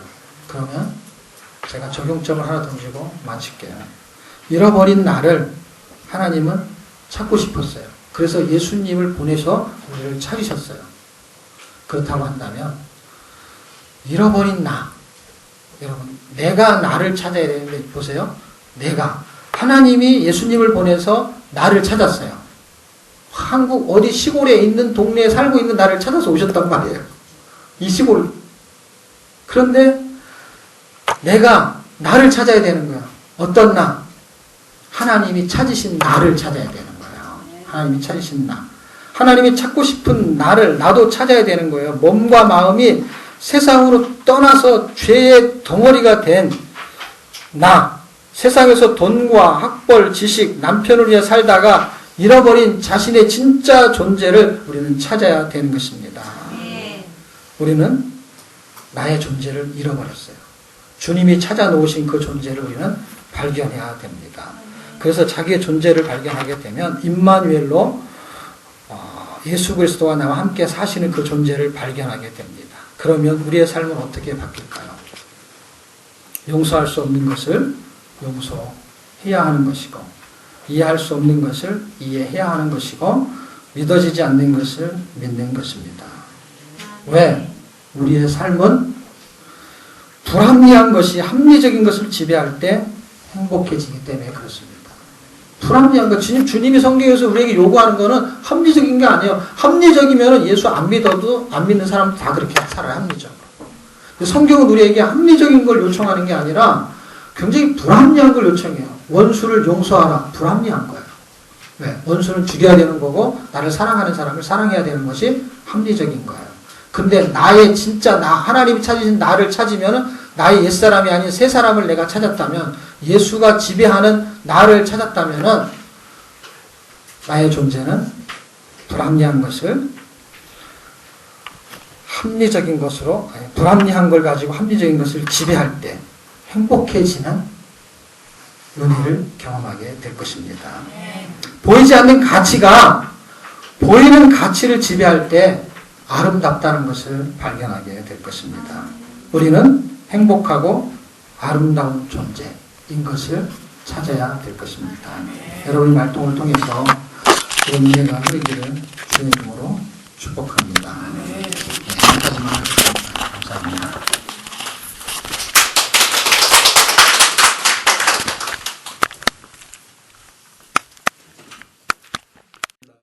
그러면 제가 적용점을 하나 던지고 마칠게요. 잃어버린 나를 하나님은 찾고 싶었어요. 그래서 예수님을 보내서 우리를 찾으셨어요. 그렇다고 한다면 잃어버린 나, 여러분 내가 나를 찾아야 되는데 보세요. 내가 하나님이 예수님을 보내서 나를 찾았어요. 한국 어디 시골에 있는 동네에 살고 있는 나를 찾아서 오셨단 말이에요. 이 시골. 그런데 내가 나를 찾아야 되는 거야. 어떤 나? 하나님이 찾으신 나를 찾아야 되는 거예요. 하나님이 찾으신 나. 하나님이 찾고 싶은 나를 나도 찾아야 되는 거예요. 몸과 마음이 세상으로 떠나서 죄의 덩어리가 된 나. 세상에서 돈과 학벌, 지식, 남편을 위해 살다가 잃어버린 자신의 진짜 존재를 우리는 찾아야 되는 것입니다. 우리는 나의 존재를 잃어버렸어요. 주님이 찾아놓으신 그 존재를 우리는 발견해야 됩니다. 그래서 자기의 존재를 발견하게 되면 임마누엘로 예수 그리스도와 나와 함께 사시는 그 존재를 발견하게 됩니다. 그러면 우리의 삶은 어떻게 바뀔까요? 용서할 수 없는 것을 용서해야 하는 것이고 이해할 수 없는 것을 이해해야 하는 것이고 믿어지지 않는 것을 믿는 것입니다. 왜? 우리의 삶은 불합리한 것이 합리적인 것을 지배할 때 행복해지기 때문에 그렇습니다. 불합리한 것, 주님이 성경에서 우리에게 요구하는 것은 합리적인 게 아니에요. 합리적이면 예수 안 믿어도 안 믿는 사람 다 그렇게 살아요. 합리적으로. 성경은 우리에게 합리적인 걸 요청하는 게 아니라 굉장히 불합리한 걸 요청해요. 원수를 용서하라. 불합리한 거예요. 왜? 원수는 죽여야 되는 거고 나를 사랑하는 사람을 사랑해야 되는 것이 합리적인 거예요. 근데 나의 진짜 나, 하나님이 찾으신 나를 찾으면은 나의 옛사람이 아닌 새 사람을 내가 찾았다면 예수가 지배하는 나를 찾았다면은 나의 존재는 불합리한 것을 합리적인 것으로 불합리한 걸 가지고 합리적인 것을 지배할 때 행복해지는 은혜를 경험하게 될 것입니다. 보이지 않는 가치가 보이는 가치를 지배할 때 아름답다는 것을 발견하게 될 것입니다. 우리는 행복하고 아름다운 존재인 것을 찾아야 될 것입니다. 여러분의 말동을 통해서 그런 은혜가 흐르기를 주의 이름으로 축복합니다. 네, 여기까지만 하겠습니다. 감사합니다.